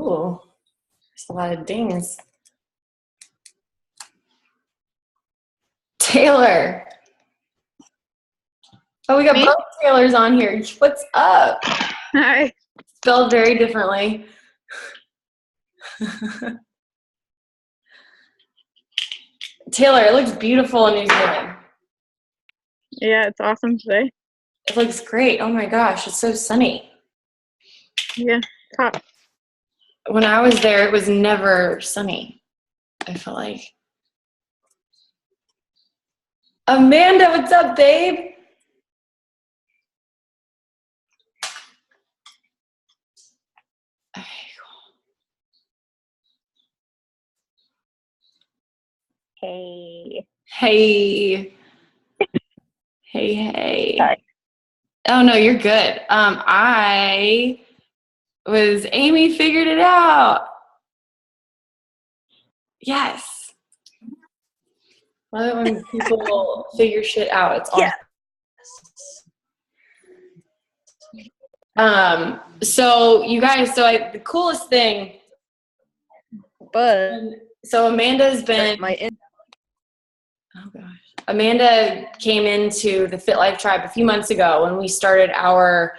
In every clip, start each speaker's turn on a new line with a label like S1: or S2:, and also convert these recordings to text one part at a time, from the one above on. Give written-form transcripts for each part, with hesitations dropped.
S1: Ooh, there's a lot of dings. Taylor. Oh, we got
S2: Me?
S1: both Taylors on here. What's up?
S2: Hi.
S1: Spelled very differently. Taylor, it looks beautiful in New Zealand.
S2: Yeah, it's awesome today.
S1: It looks great. Oh my gosh, it's so sunny.
S2: Yeah, it's hot.
S1: When I was there, it was never sunny, I feel like. Amanda, what's up, babe?
S2: Hey.
S1: Hey. Hey.
S2: Sorry.
S1: Oh, no, you're good. Amy figured it out. Yes. I love it when people figure shit out. It's awesome.
S2: Yeah.
S1: So you guys, the coolest thing.
S2: But
S1: So Amanda's been. Oh gosh. Amanda came into the Fit Life Tribe a few months ago when we started our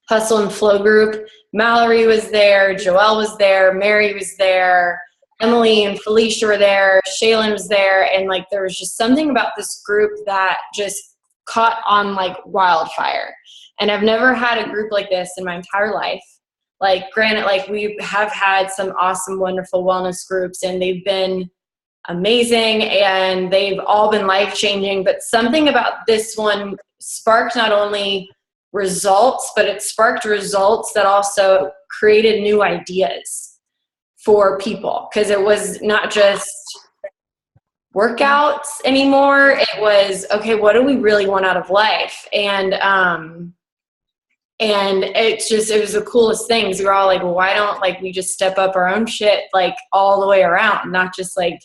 S1: Hustle and Flow group. Mallory was there, Joelle was there, Mary was there, Emily and Felicia were there, Shaylin was there, and like there was just something about this group that just caught on like wildfire. And I've never had a group like this in my entire life. Like granted, like we have had some awesome, wonderful wellness groups, and they've been amazing and they've all been life-changing, but something about this one sparked not only results, but it sparked results that also created new ideas for people, because it was not just workouts anymore. It was, okay, what do we really want out of life? And it was the coolest things. We were all like, well, why don't like we just step up our own shit like all the way around, not just like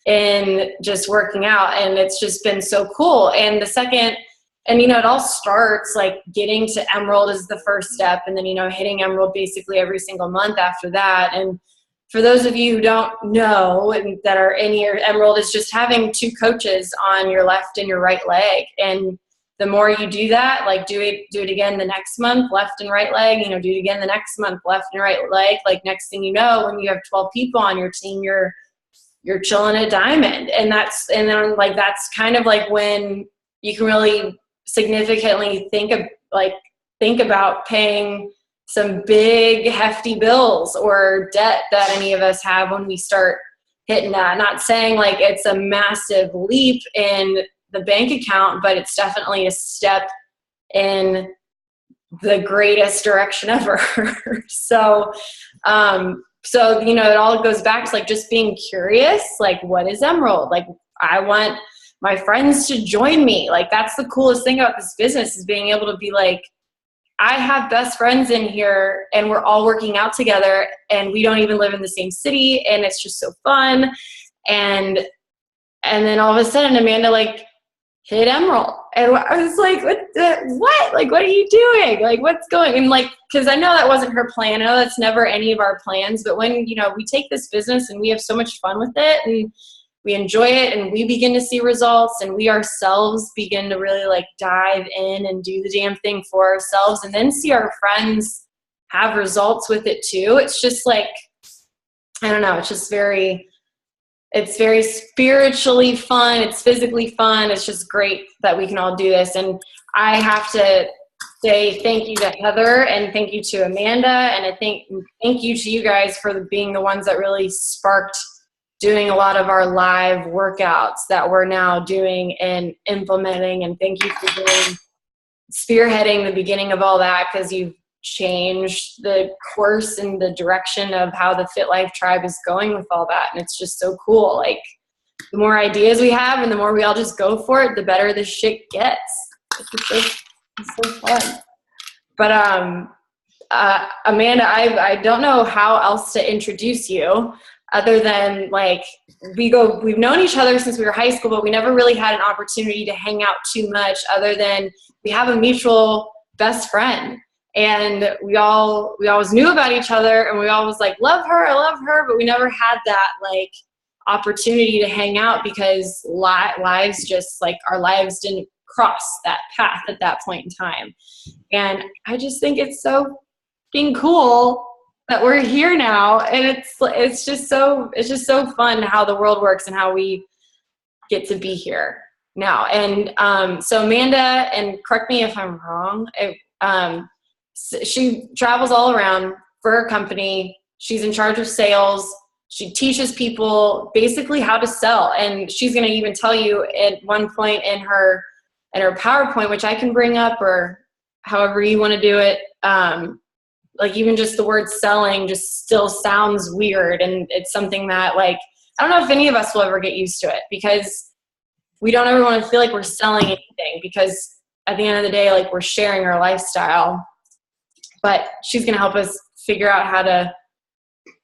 S1: in just working out. And it's just been so cool. And it all starts like getting to Emerald is the first step, and then hitting Emerald basically every single month after that. And for those of you who don't know and that are in your Emerald, is just having two coaches on your left and your right leg. And the more you do that, like do it again the next month, left and right leg, do it again the next month, left and right leg. Like next thing you know, when you have 12 people on your team, you're chilling a diamond. And then that's kind of like when you can really significantly think about paying some big hefty bills or debt that any of us have when we start hitting that. Not saying like it's a massive leap in the bank account, but it's definitely a step in the greatest direction ever. So it all goes back to like just being curious, like what is Emerald? Like I want my friends to join me. Like that's the coolest thing about this business, is being able to be like, I have best friends in here and we're all working out together and we don't even live in the same city, and it's just so fun. And then all of a sudden Amanda like hit Emerald, and I was like, what? Like, what are you doing? Like, what's going? And like, because I know that wasn't her plan. I know that's never any of our plans. But when we take this business and we have so much fun with it, and we enjoy it, and we begin to see results, and we ourselves begin to really like dive in and do the damn thing for ourselves, and then see our friends have results with it too. It's just like, I don't know. It's very spiritually fun. It's physically fun. It's just great that we can all do this. And I have to say thank you to Heather, and thank you to Amanda, and I think thank you to you guys for being the ones that really sparked doing a lot of our live workouts that we're now doing and implementing. And thank you for spearheading the beginning of all that, because you've changed the course and the direction of how the Fit Life Tribe is going with all that. And it's just so cool. Like the more ideas we have and the more we all just go for it, the better this shit gets. It's so fun. But Amanda, I don't know how else to introduce you other than like we've known each other since we were high school, but we never really had an opportunity to hang out too much, other than we have a mutual best friend. And we always knew about each other, and we always like, love her, I love her, but we never had that like opportunity to hang out because lives just like our lives didn't cross that path at that point in time. And I just think it's so fucking cool that we're here now, and it's just so fun how the world works and how we get to be here now. And so Amanda, and correct me if I'm wrong, she travels all around for her company. She's in charge of sales. She teaches people basically how to sell, and she's going to even tell you at one point in her PowerPoint, which I can bring up or however you want to do it. Like even just the word selling just still sounds weird, and it's something that like I don't know if any of us will ever get used to it, because we don't ever want to feel like we're selling anything, because at the end of the day, like we're sharing our lifestyle. But she's going to help us figure out how to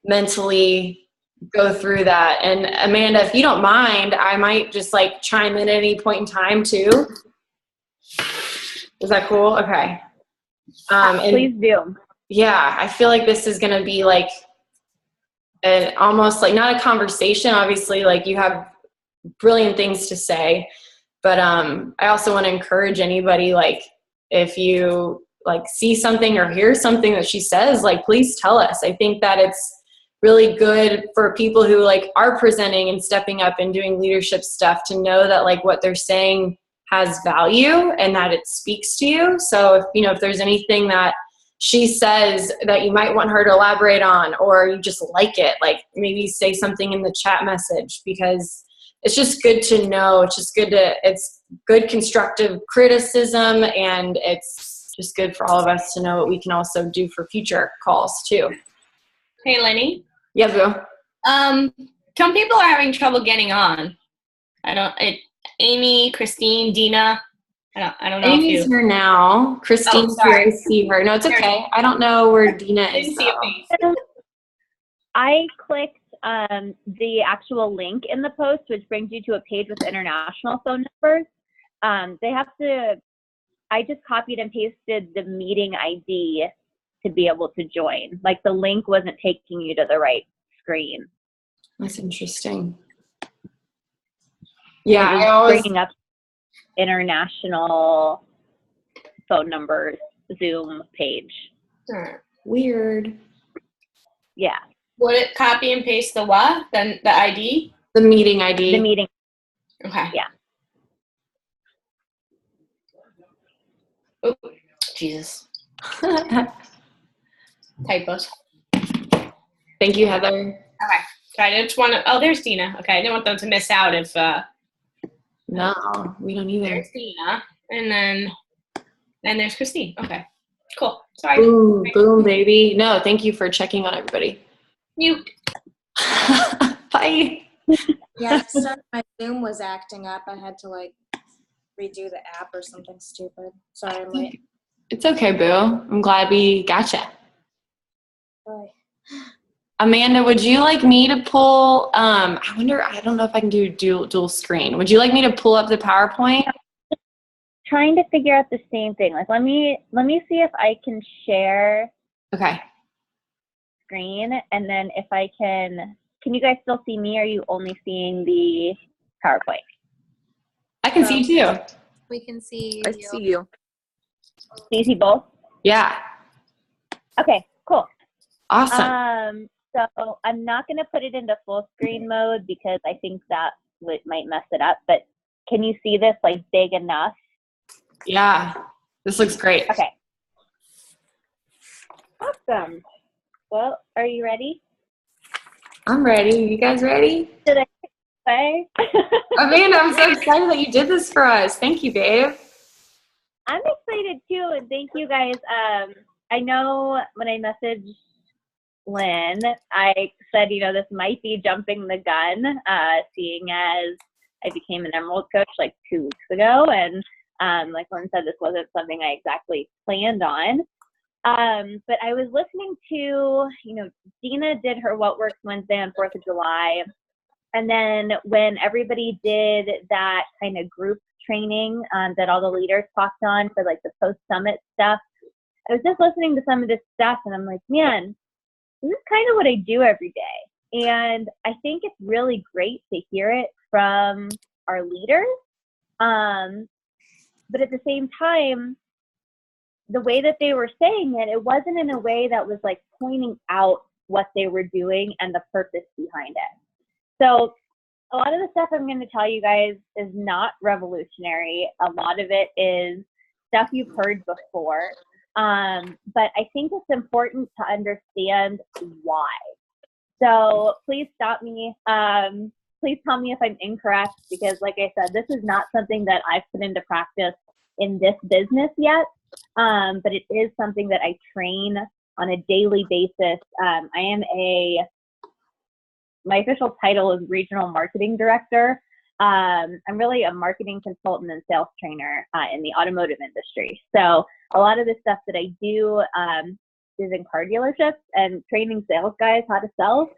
S1: mentally go through that. And Amanda, if you don't mind, I might just like chime in at any point in time too. Is that cool? Okay.
S2: Please do.
S1: Yeah, I feel like this is going to be like almost like not a conversation. Obviously, like you have brilliant things to say, but I also want to encourage anybody, like if you like see something or hear something that she says, like please tell us. I think that it's really good for people who like are presenting and stepping up and doing leadership stuff to know that like what they're saying has value and that it speaks to you. So if there's anything that she says that you might want her to elaborate on, or you just like it, like maybe say something in the chat message, because it's just good to know. It's good constructive criticism, and it's just good for all of us to know what we can also do for future calls too.
S3: Hey, Lenny.
S1: Yeah, boo.
S3: Some people are having trouble getting on. Amy, Christine, Dina. I don't know
S1: Amy's
S3: if you.
S1: here now. Christine's here. I see her. No, it's okay. I don't know where Dina is.
S3: Didn't see a face.
S2: I clicked the actual link in the post, which brings you to a page with international phone numbers. I just copied and pasted the meeting ID to be able to join. Like the link wasn't taking you to the right screen.
S1: That's interesting. Yeah,
S2: I was bringing up international phone numbers Zoom page.
S1: Weird.
S2: Yeah.
S3: Would it copy and paste the what? Then the ID?
S1: The meeting ID.
S2: The meeting.
S3: Okay.
S2: Yeah.
S3: Oh, Jesus. Typos.
S1: Thank you, Heather.
S3: Okay. So I just want to. Oh, there's Dina. Okay, I didn't want them to miss out if.
S1: No, we don't either.
S3: There's Dina, and then there's Christine. Okay. Cool. Sorry.
S1: Boom, boom, baby. No, thank you for checking on everybody.
S3: Mute.
S1: Bye.
S4: Yeah, my Zoom was acting up. I had to like redo the app or something stupid. Sorry, I'm late.
S1: It's okay, boo. I'm glad we gotcha.
S4: Bye.
S1: Amanda, would you like me to pull, I don't know if I can do dual screen. Would you like me to pull up the PowerPoint?
S2: Trying to figure out the same thing. Like, let me see if I can share
S1: Okay.
S2: screen, and then if I can you guys still see me, or are you only seeing the PowerPoint?
S1: I can see you too.
S4: We can see
S5: I
S4: you.
S5: see you.
S2: Do you see both?
S1: Yeah.
S2: Okay, cool.
S1: Awesome.
S2: So I'm not going to put it into full screen mode because I think that might mess it up, but can you see this like big enough?
S1: Yeah. This looks great.
S2: Okay. Awesome. Well, are you ready?
S1: I'm ready. You guys ready?
S2: Did I say?
S1: Amanda, I'm so excited that you did this for us. Thank you, babe.
S2: I'm excited too, and thank you guys. I know when I messaged Lynn, I said, this might be jumping the gun, seeing as I became an Emerald coach like 2 weeks ago, and like Lynn said, this wasn't something I exactly planned on. But I was listening to, Dina did her What Works Wednesday on 4th of July. And then when everybody did that kind of group training that all the leaders talked on for like the post-summit stuff, I was just listening to some of this stuff and I'm like, man, this is kind of what I do every day. And I think it's really great to hear it from our leaders. But at the same time, the way that they were saying it, it wasn't in a way that was like pointing out what they were doing and the purpose behind it. So a lot of the stuff I'm going to tell you guys is not revolutionary. A lot of it is stuff you've heard before. But I think it's important to understand why. So please stop me. Please tell me if I'm incorrect, because like I said, this is not something that I've put into practice in this business yet. But it is something that I train on a daily basis. My official title is Regional Marketing Director. I'm really a marketing consultant and sales trainer in the automotive industry. So a lot of the stuff that I do is in car dealerships and training sales guys how to sell.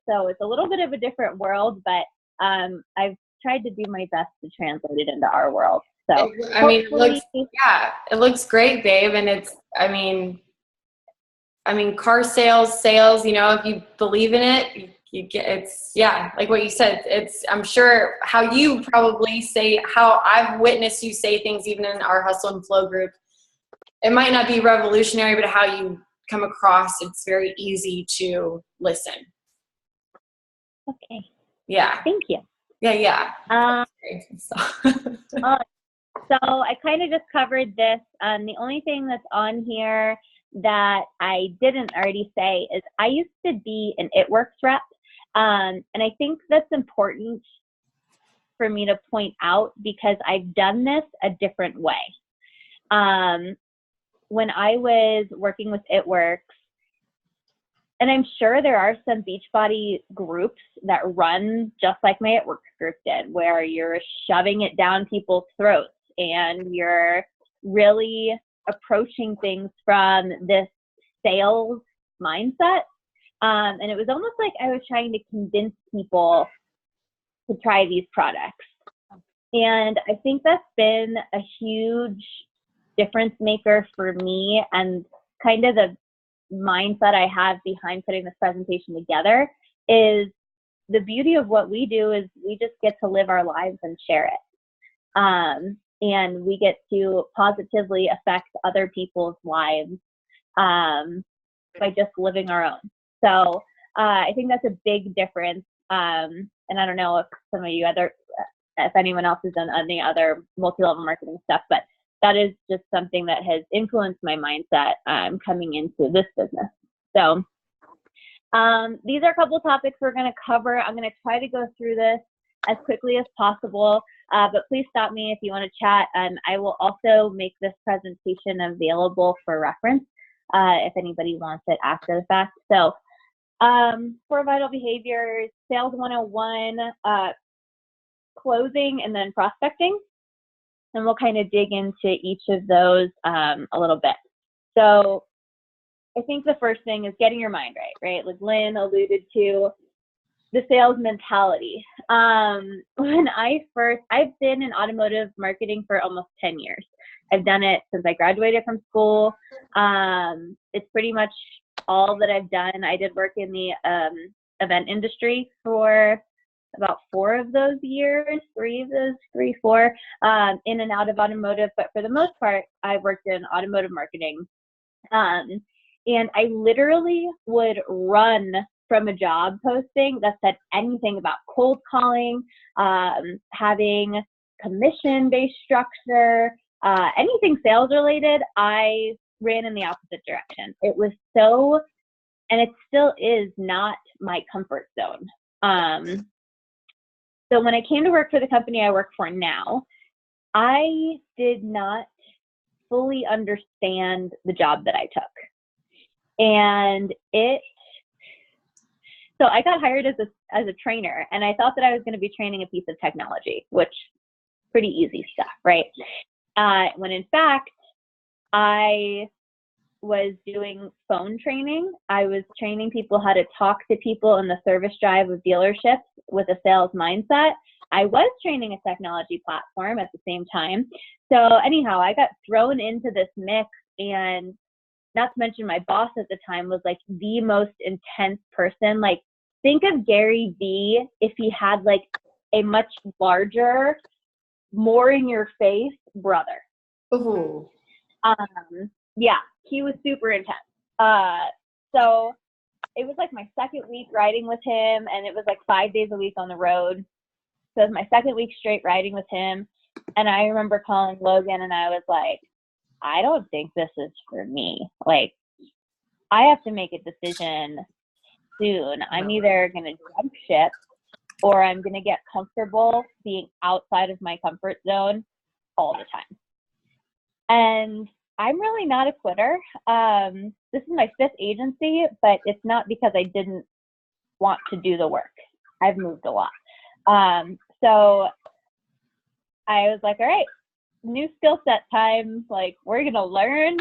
S2: So it's a little bit of a different world, but I've tried to do my best to translate it into our world. So
S1: I mean, it looks great, babe. And it's, I mean, car sales, you know, if you believe in it, you get, it's, yeah, like what you said, it's, I'm sure how you probably say, how I've witnessed you say things, even in our Hustle and Flow group, it might not be revolutionary, but how you come across, it's very easy to listen.
S2: Okay.
S1: Yeah.
S2: Thank you.
S1: Yeah.
S2: So I kind of just covered this. The only thing that's on here that I didn't already say is I used to be an It Works rep. And I think that's important for me to point out because I've done this a different way. When I was working with It Works, and I'm sure there are some Beachbody groups that run just like my It Works group did, where you're shoving it down people's throats and you're really approaching things from this sales mindset. And it was almost like I was trying to convince people to try these products. And I think that's been a huge difference maker for me, and kind of the mindset I have behind putting this presentation together is the beauty of what we do is we just get to live our lives and share it. And we get to positively affect other people's lives by just living our own. So I think that's a big difference. And I don't know if some of you if anyone else has done any other multi-level marketing stuff, but that is just something that has influenced my mindset coming into this business. So these are a couple of topics we're going to cover. I'm going to try to go through this as quickly as possible, but please stop me if you want to chat. I will also make this presentation available for reference if anybody wants it after the fact. So for Vital Behaviors, Sales 101, closing, and then prospecting. And we'll kind of dig into each of those a little bit. So I think the first thing is getting your mind right? Like Lynn alluded to, the sales mentality. When I've been in automotive marketing for almost 10 years. I've done it since I graduated from school. It's pretty much all that I've done. I did work in the event industry for about 4 of those years, 3 of those, 4, in and out of automotive. But for the most part, I've worked in automotive marketing. And I literally would run from a job posting that said anything about cold calling, having commission-based structure, anything sales related. I ran in the opposite direction. It was so, and it still is not my comfort zone. So when I came to work for the company I work for now, I did not fully understand the job that I took. And so I got hired as a trainer, and I thought that I was going to be training a piece of technology, which pretty easy stuff, right? When in fact, I was doing phone training. I was training people how to talk to people in the service drive of dealerships with a sales mindset. I was training a technology platform at the same time. So anyhow, I got thrown into this mix And not to mention my boss at the time was like the most intense person. Like, think of Gary Vee if he had like a much larger, more in your face brother.
S1: Ooh.
S2: Yeah, he was super intense. So it was like my second week riding with him, and it was like 5 days a week on the road. So it was my second week straight riding with him. And I remember calling Logan and I was like, I don't think this is for me. Like, I have to make a decision soon. I'm either going to jump ship or I'm going to get comfortable being outside of my comfort zone all the time. And I'm really not a quitter. This is my 5th agency, but it's not because I didn't want to do the work. I've moved a lot. So I was like, all right, new skill set time. Like, we're going to learn,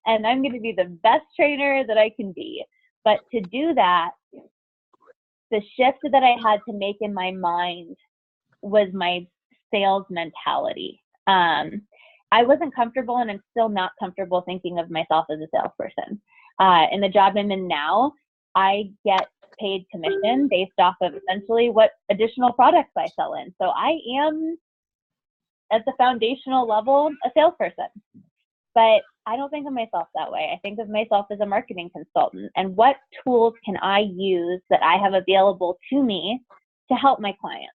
S2: and I'm going to be the best trainer that I can be. But to do that, the shift that I had to make in my mind was my sales mentality. I wasn't comfortable, and I'm still not comfortable thinking of myself as a salesperson. In the job I'm in now, I get paid commission based off of essentially what additional products I sell in. So I am, at the foundational level, a salesperson. But I don't think of myself that way. I think of myself as a marketing consultant. And what tools can I use that I have available to me to help my clients?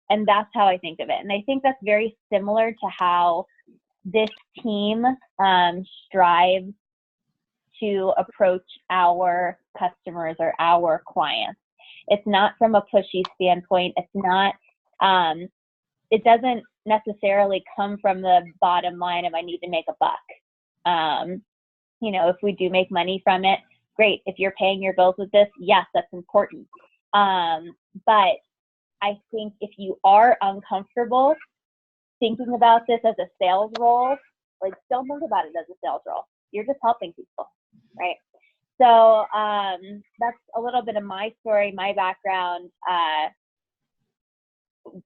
S2: And that's how I think of it. And I think that's very similar to how this team strives to approach our customers or our clients. It's not from a pushy standpoint. It's not, it doesn't necessarily come from the bottom line of I need to make a buck. You know, if we do make money from it, great. If you're paying your bills with this, yes, that's important. But I think if you are uncomfortable thinking about this as a sales role, like, don't think about it as a sales role. You're just helping people, right? So that's a little bit of my story, my background,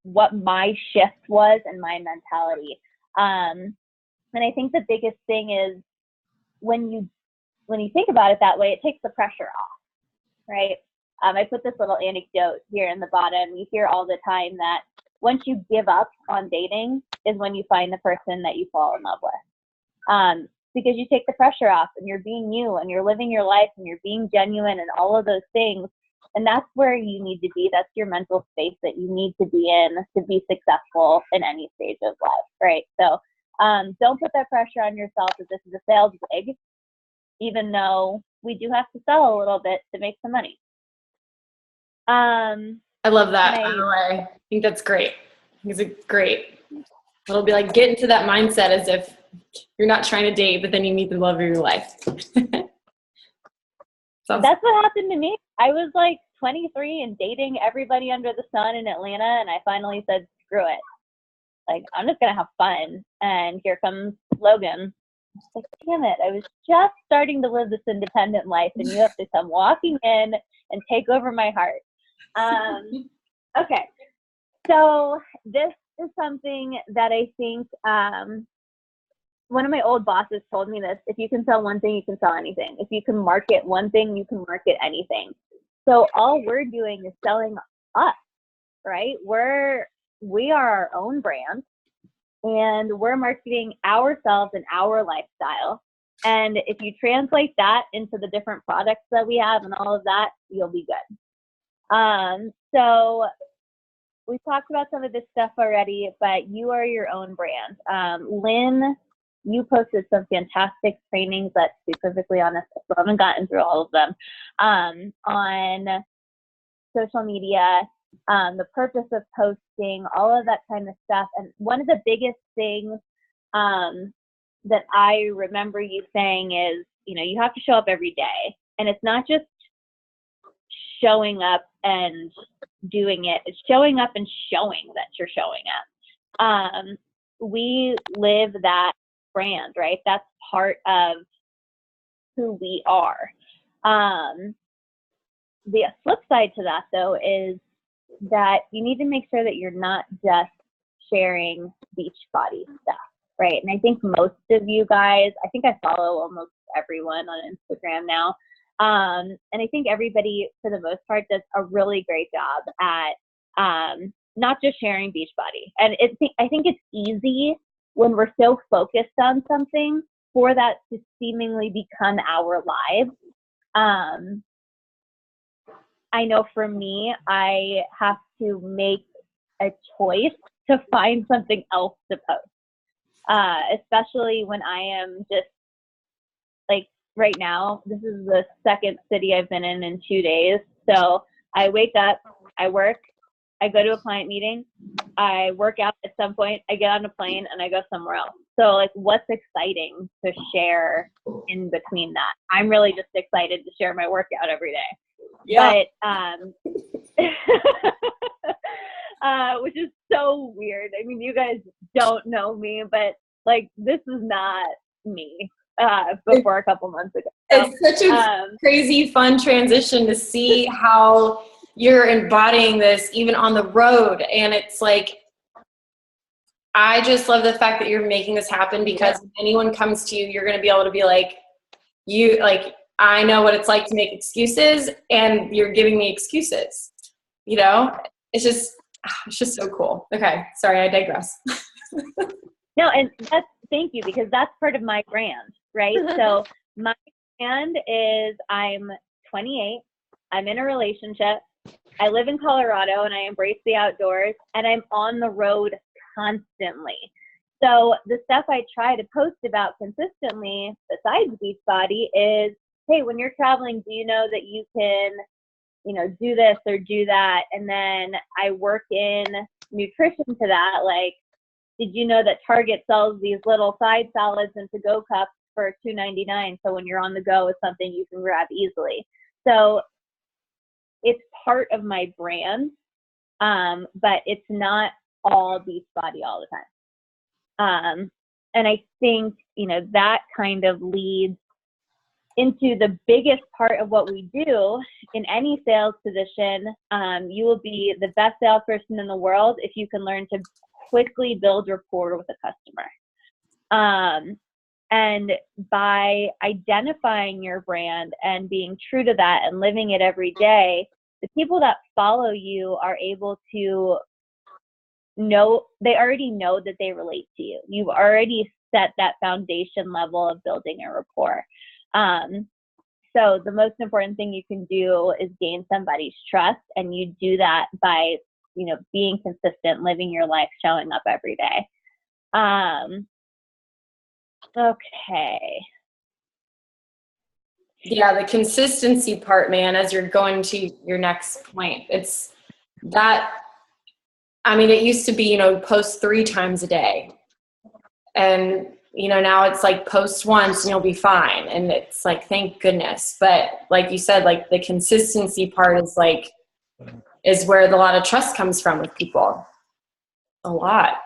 S2: what my shift was and my mentality. And I think the biggest thing is when you think about it that way, it takes the pressure off, right? I put this little anecdote here in the bottom. You hear all the time that once you give up on dating is when you find the person that you fall in love with. Because you take the pressure off and you're being you and you're living your life and you're being genuine and all of those things. And that's where you need to be. That's your mental space that you need to be in to be successful in any stage of life, right? So don't put that pressure on yourself that this is a sales gig, even though we do have to sell a little bit to make some money.
S1: I love that, by the way. I think that's great. I think it's great. It'll be like get into that mindset as if you're not trying to date, but then you meet the love of your life.
S2: That's what happened to me. I was like 23 and dating everybody under the sun in Atlanta, and I finally said, screw it. Like, I'm just going to have fun. And here comes Logan. I was like, damn it. I was just starting to live this independent life, and you have to come walking in and take over my heart. Okay. So this is something that I think one of my old bosses told me this: if you can sell one thing, you can sell anything. If you can market one thing, you can market anything. So all we're doing is selling us, right? We are our own brand, and we're marketing ourselves and our lifestyle. And if you translate that into the different products that we have and all of that, you'll be good. So we talked about some of this stuff already, but you are your own brand. Lynn, you posted some fantastic trainings that, to be perfectly honest, I still haven't gotten through all of them, on social media, the purpose of posting, all of that kind of stuff. And one of the biggest things that I remember you saying is, you know, you have to show up every day. And it's not just showing up and doing it. It's showing up and showing that you're showing up. We live that brand, right? That's part of who we are. The flip side to that, though, is that you need to make sure that you're not just sharing beach body stuff, right? And I think most of you guys, I think I follow almost everyone on Instagram now. And I think everybody, for the most part, does a really great job at not just sharing Beachbody. And I think it's easy when we're so focused on something for that to seemingly become our lives. I know for me, I have to make a choice to find something else to post, especially when I am just like right now. This is the second city I've been in 2 days. So I wake up, I work, I go to a client meeting, I work out at some point, I get on a plane, and I go somewhere else. So like, what's exciting to share in between that? I'm really just excited to share my workout every day.
S1: Yeah.
S2: But which is so weird. I mean, you guys don't know me, but like, this is not me before a couple months ago. So,
S1: it's such a crazy, fun transition to see how you're embodying this even on the road. And it's like, I just love the fact that you're making this happen, because when anyone comes to you, you're going to be able to be like, I know what it's like to make excuses, and you're giving me excuses. You know, it's just so cool. Okay. Sorry, I digress.
S2: No, and thank you, because that's part of my brand, right? So my brand is, I'm 28, I'm in a relationship, I live in Colorado, and I embrace the outdoors, and I'm on the road constantly. So the stuff I try to post about consistently, besides Beachbody, is, hey, when you're traveling, do you know that you can, do this or do that? And then I work in nutrition to that. Like, did you know that Target sells these little side salads and to-go cups for $2.99? So when you're on the go, it's something you can grab easily. So it's part of my brand, but it's not all Beachbody all the time. And I think, that kind of leads into the biggest part of what we do in any sales position. You will be the best salesperson in the world if you can learn to quickly build rapport with a customer. And by identifying your brand and being true to that and living it every day, the people that follow you are able to they already know that they relate to you. You've already set that foundation level of building a rapport. So the most important thing you can do is gain somebody's trust, and you do that by, being consistent, living your life, showing up every day. Okay.
S1: Yeah, the consistency part, man, as you're going to your next point, it's that, it used to be, post 3 times a day. And, now it's like post once and you'll be fine. And it's like, thank goodness. But like you said, like the consistency part is where a lot of trust comes from with people. A lot.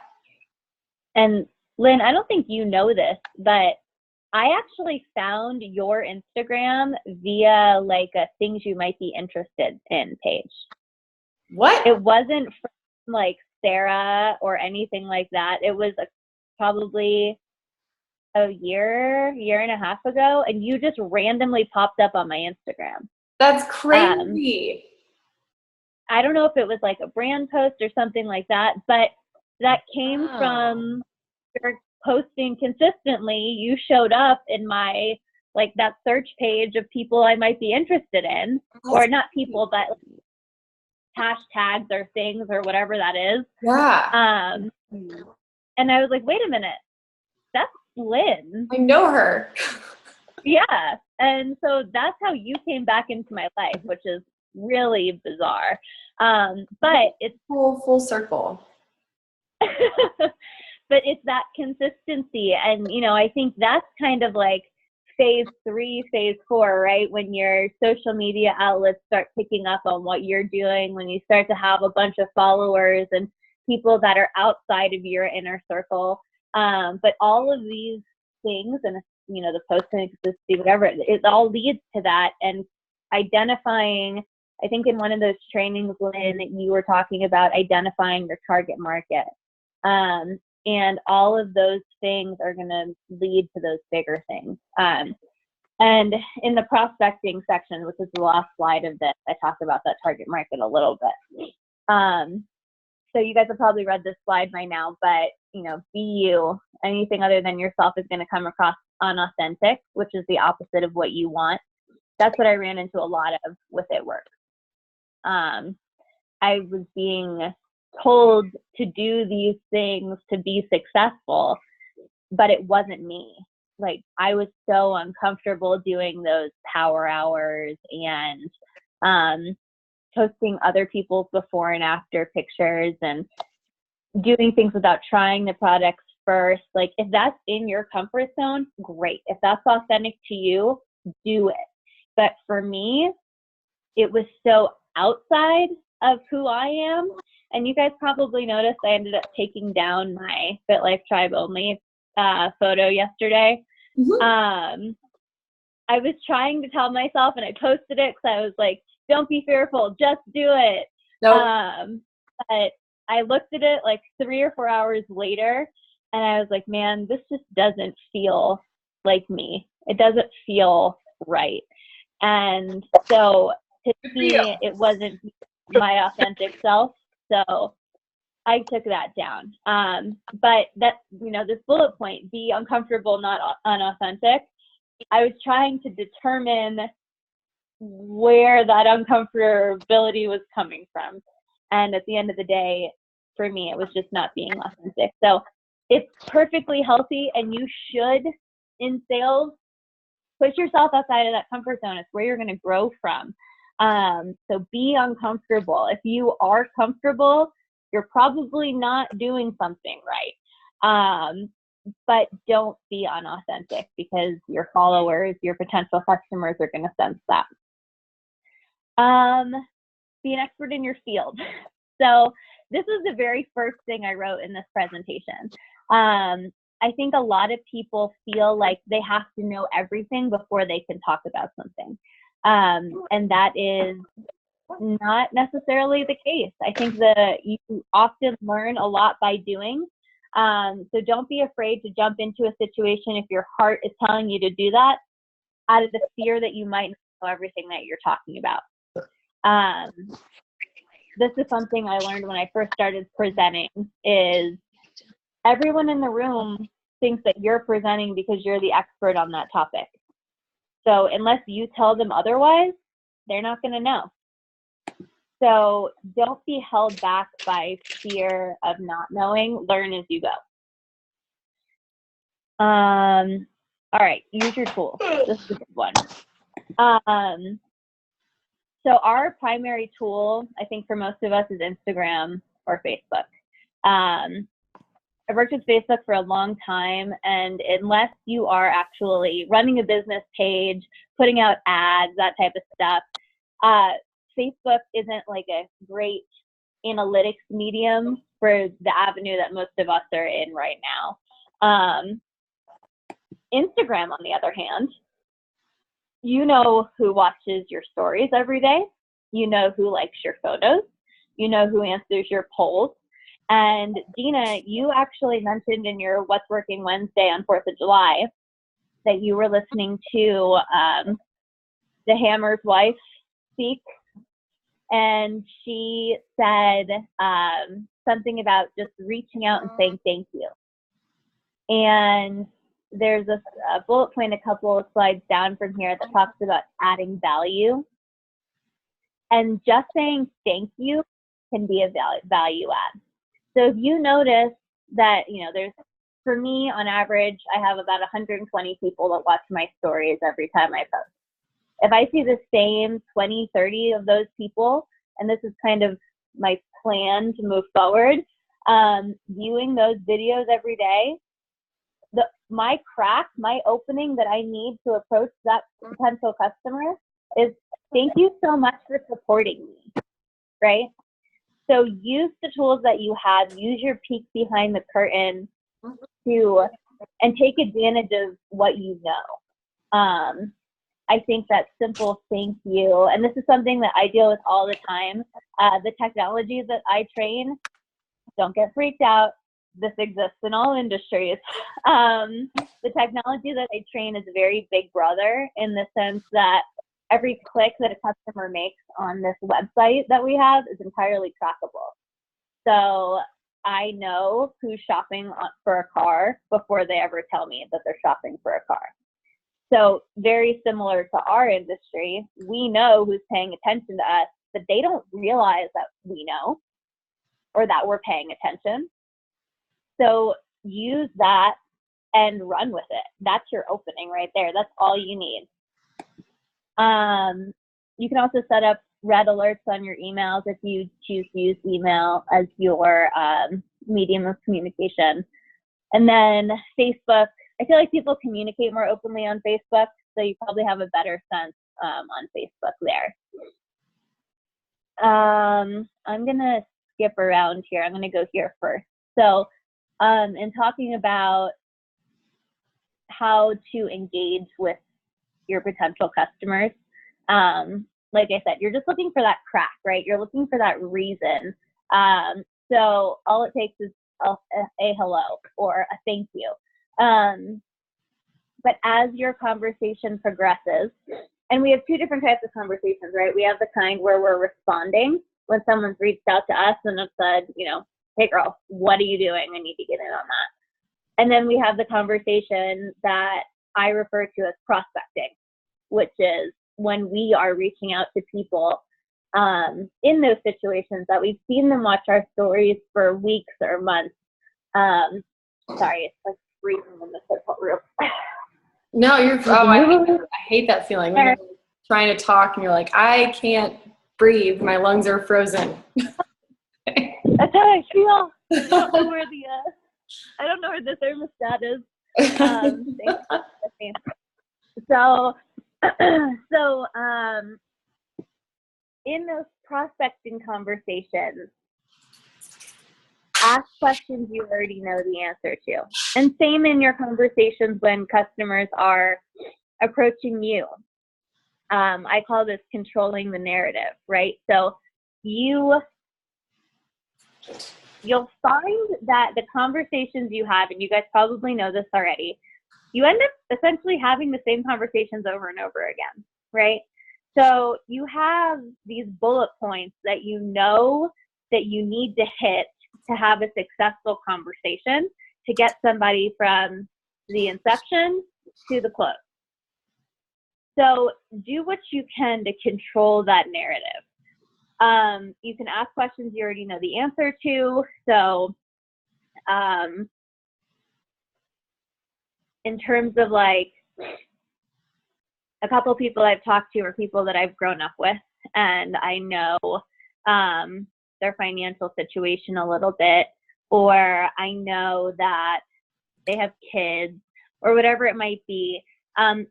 S2: And Lynn, I don't think you know this, but I actually found your Instagram via like a things you might be interested in page.
S1: What?
S2: It wasn't from like Sarah or anything like that. It was probably a year and a half ago, and you just randomly popped up on my Instagram.
S1: That's crazy.
S2: I don't know if it was like a brand post or something like that, but that came from your posting consistently. You showed up in my, like, that search page of people I might be interested in, or not people, but hashtags or things or whatever that is.
S1: Yeah.
S2: And I was like, wait a minute, that's Lynn.
S1: I know her.
S2: Yeah. And so that's how you came back into my life, which is really bizarre. But it's
S1: full circle.
S2: But it's that consistency. And, I think that's kind of like phase 3, phase 4, right? When your social media outlets start picking up on what you're doing, when you start to have a bunch of followers and people that are outside of your inner circle. But all of these things, and, the posting, consistency, whatever, it all leads to that. And identifying, I think in one of those trainings, Lynn, you were talking about identifying your target market. And all of those things are going to lead to those bigger things. And in the prospecting section, which is the last slide of this, I talked about that target market a little bit. So you guys have probably read this slide by now, but be you. Anything other than yourself is going to come across unauthentic, which is the opposite of what you want. That's what I ran into a lot of with It Works. I was being told to do these things to be successful, but it wasn't me. Like, I was so uncomfortable doing those power hours and posting other people's before and after pictures and doing things without trying the products first. Like, if that's in your comfort zone, great. If that's authentic to you, do it. But for me, it was so outside of who I am. And you guys probably noticed I ended up taking down my FitLife Tribe Only photo yesterday.
S1: Mm-hmm.
S2: I was trying to tell myself, and I posted it because I was like, don't be fearful, just do it.
S1: Nope.
S2: But I looked at it like 3 or 4 hours later, and I was like, man, this just doesn't feel like me. It doesn't feel right. And so to me, it wasn't my authentic self. So I took that down. But that, this bullet point, be uncomfortable, not unauthentic. I was trying to determine where that uncomfortability was coming from. And at the end of the day, for me, it was just not being authentic. So it's perfectly healthy, and you should, in sales, push yourself outside of that comfort zone. It's where you're going to grow from. So be uncomfortable. If you are comfortable, you're probably not doing something right. But don't be unauthentic, because your followers, your potential customers are going to sense that. Be an expert in your field. So this was the very first thing I wrote in this presentation. I think a lot of people feel like they have to know everything before they can talk about something. And that is not necessarily the case. I think that you often learn a lot by doing. So don't be afraid to jump into a situation if your heart is telling you to do that, out of the fear that you might not know everything that you're talking about. This is something I learned when I first started presenting, is everyone in the room thinks that you're presenting because you're the expert on that topic. So unless you tell them otherwise, they're not going to know. So don't be held back by fear of not knowing. Learn as you go. All right, use your tool. This is a good one. So our primary tool, I think for most of us, is Instagram or Facebook. I've worked with Facebook for a long time, and unless you are actually running a business page, putting out ads, that type of stuff, Facebook isn't like a great analytics medium for the avenue that most of us are in right now. Instagram, on the other hand, you know who watches your stories every day. You know who likes your photos. You know who answers your polls. And Dina, you actually mentioned in your What's Working Wednesday on 4th of July that you were listening to the Hammer's wife speak. And she said something about just reaching out and saying thank you. And there's a bullet point a couple of slides down from here that talks about adding value. And just saying thank you can be a value add. So if you notice that, there's, for me, on average, I have about 120 people that watch my stories every time I post. If I see the same 20, 30 of those people, and this is kind of my plan to move forward, viewing those videos every day, my opening that I need to approach that potential customer is, thank you so much for supporting me, right? So use the tools that you have, use your peek behind the curtain and take advantage of what you know. I think that simple thank you, and this is something that I deal with all the time. The technology that I train, don't get freaked out. this exists in all industries. The technology that I train is a very big brother in the sense that every click that a customer makes on this website that we have is entirely trackable. So I know who's shopping for a car before they ever tell me that they're shopping for a car. So very similar to our industry, we know who's paying attention to us, but they don't realize that we know or that we're paying attention. So use that and run with it. That's your opening right there. That's all you need. You can also set up red alerts on your emails if you choose to use email as your medium of communication. And then Facebook, I feel like people communicate more openly on Facebook, so you probably have a better sense on Facebook there. I'm gonna skip around here. I'm gonna go here first. So in talking about how to engage with your potential customers, like I said, you're just looking for that crack, right? You're looking for that reason. So all it takes is a hello or a thank you. But as your conversation progresses, and we have two different types of conversations, right? We have the kind where we're responding when someone's reached out to us and have said, you know, hey girl, what are you doing? I need to get in on that. And then we have the conversation that I refer to as prospecting, which is when we are reaching out to people in those situations that we've seen them watch our stories for weeks or months. Sorry, it's like freezing in this hotel room.
S1: No, I hate that feeling when you're trying to talk and you're like, I can't breathe. My lungs are frozen.
S2: That's how I feel. I don't know where the thermostat is. So in those prospecting conversations, ask questions you already know the answer to. And same in your conversations when customers are approaching you. I call this controlling the narrative, right? So you'll find that the conversations you have, and you guys probably know this already, you end up essentially having the same conversations over and over again, right? So you have these bullet points that you know that you need to hit to have a successful conversation to get somebody from the inception to the close. So do what you can to control that narrative. You can ask questions you already know the answer to. So in terms of like a couple people I've talked to are people that I've grown up with, and I know their financial situation a little bit, or I know that they have kids or whatever it might be.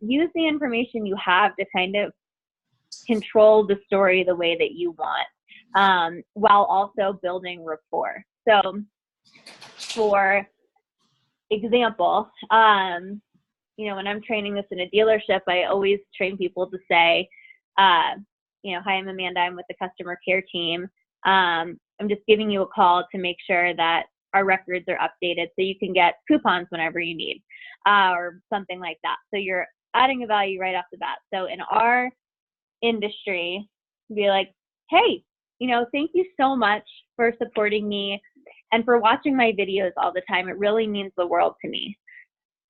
S2: Use the information you have to kind of control the story the way that you want, while also building rapport. So for example, you know, when I'm training this in a dealership, I always train people to say, you know, hi, I'm Amanda, I'm with the customer care team. I'm just giving you a call to make sure that our records are updated so you can get coupons whenever you need, or something like that. So you're adding a value right off the bat. So in our industry, be like, hey, you know, thank you so much for supporting me and for watching my videos all the time. It really means the world to me.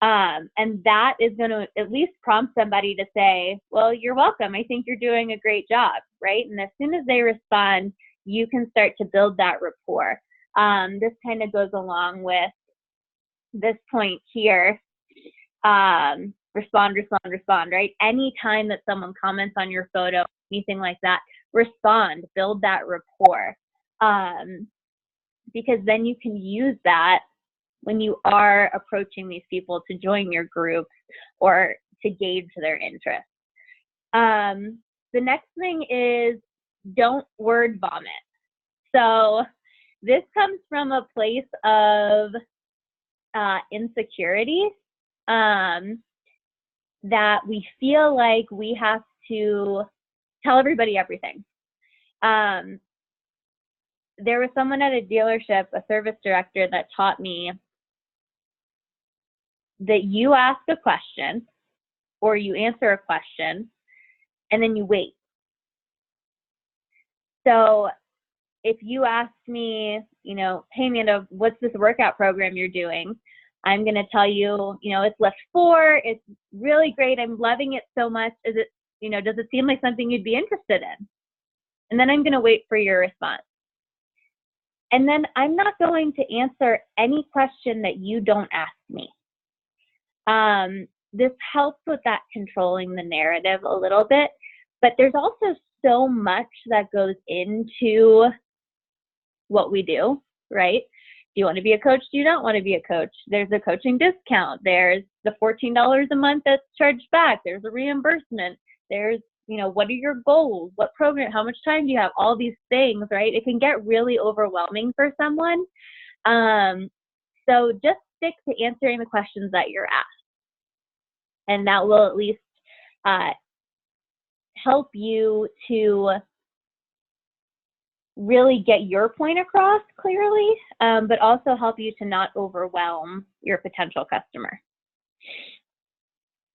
S2: And that is going to at least prompt somebody to say, well, you're welcome. I think you're doing a great job, right? And as soon as they respond, you can start to build that rapport. This kind of goes along with this point here. Respond, right? Anytime that someone comments on your photo, anything like that, respond, build that rapport. Because then you can use that when you are approaching these people to join your groups or to gauge their interest. The next thing is don't word vomit. So this comes from a place of insecurity, that we feel like we have to tell everybody everything. there was someone at a dealership, a service director, that taught me that you ask a question or you answer a question and then you wait. So if you ask me, you know, hey Amanda, what's this workout program you're doing? I'm going to tell you, you know, it's Lift 4. It's really great. I'm loving it so much. Is it, you know, does it seem like something you'd be interested in? And then I'm going to wait for your response. And then I'm not going to answer any question that you don't ask me. This helps with that controlling the narrative a little bit, but there's also so much that goes into what we do, right? Do you want to be a coach? Do you not want to be a coach? There's a coaching discount. There's the $14 a month that's charged back. There's a reimbursement. There's, you know, what are your goals? What program? How much time do you have? All these things, right? It can get really overwhelming for someone. So just stick to answering the questions that you're asked. And that will at least help you to really get your point across clearly, but also help you to not overwhelm your potential customer.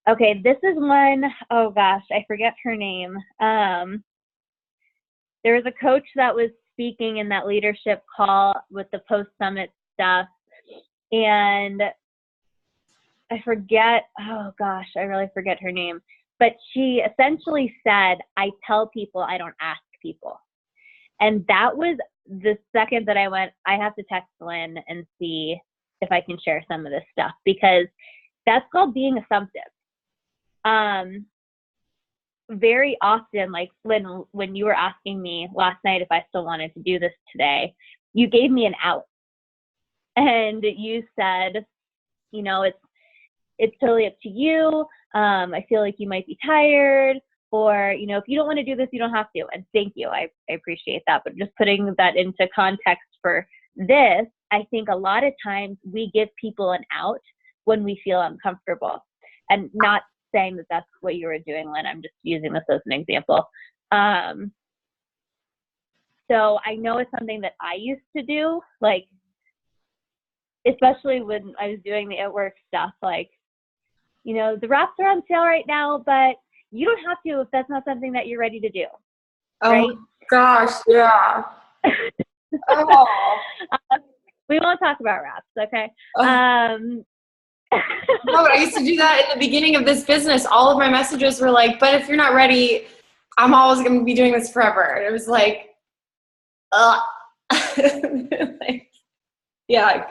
S2: Okay, this is one, oh gosh, I forget her name. There was a coach that was speaking in that leadership call with the post-summit stuff, and I forget, oh gosh, I really forget her name, but she essentially said, I tell people, I don't ask people. And that was the second that I went, I have to text Lynn and see if I can share some of this stuff, because that's called being assumptive. Very often, like Lynn, when you were asking me last night if I still wanted to do this today, you gave me an out. And you said, you know, it's totally up to you. I feel like you might be tired, or, you know, if you don't want to do this, you don't have to. And thank you. I appreciate that. But just putting that into context for this, I think a lot of times we give people an out when we feel uncomfortable. And not saying that that's what you were doing, Lynn. I'm just using this as an example. So I know it's something that I used to do, like, especially when I was doing the at work stuff, like, you know, the wraps are on sale right now, but you don't have to if that's not something that you're ready to do. Right?
S1: Oh gosh, yeah. Oh.
S2: We won't talk about wraps, okay?
S1: No, but I used to do that in the beginning of this business. All of my messages were like, but if you're not ready, I'm always going to be doing this forever. And it was like, like, yeah.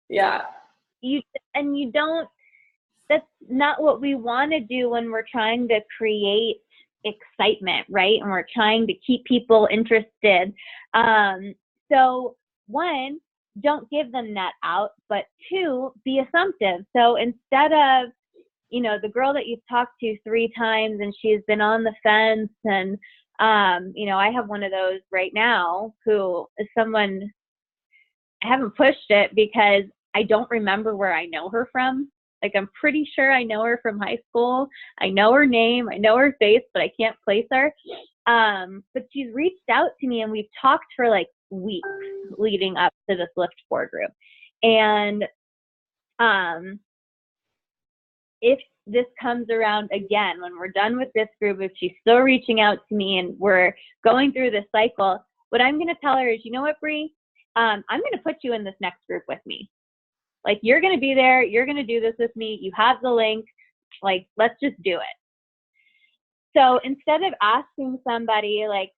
S1: Yeah.
S2: You don't, that's not what we want to do when we're trying to create excitement, right? And we're trying to keep people interested. So one, don't give them that out, but two, be assumptive. So instead of, you know, the girl that you've talked to 3 times and she's been on the fence, and, you know, I have one of those right now who is someone, I haven't pushed it because I don't remember where I know her from. Like, I'm pretty sure I know her from high school. I know her name, I know her face, but I can't place her. But she's reached out to me and we've talked for like weeks leading up to this Lift 4 group. And if this comes around again, when we're done with this group, if she's still reaching out to me and we're going through this cycle, what I'm going to tell her is, you know what, Bree, I'm going to put you in this next group with me. Like, you're going to be there. You're going to do this with me. You have the link. Like, let's just do it. So instead of asking somebody like,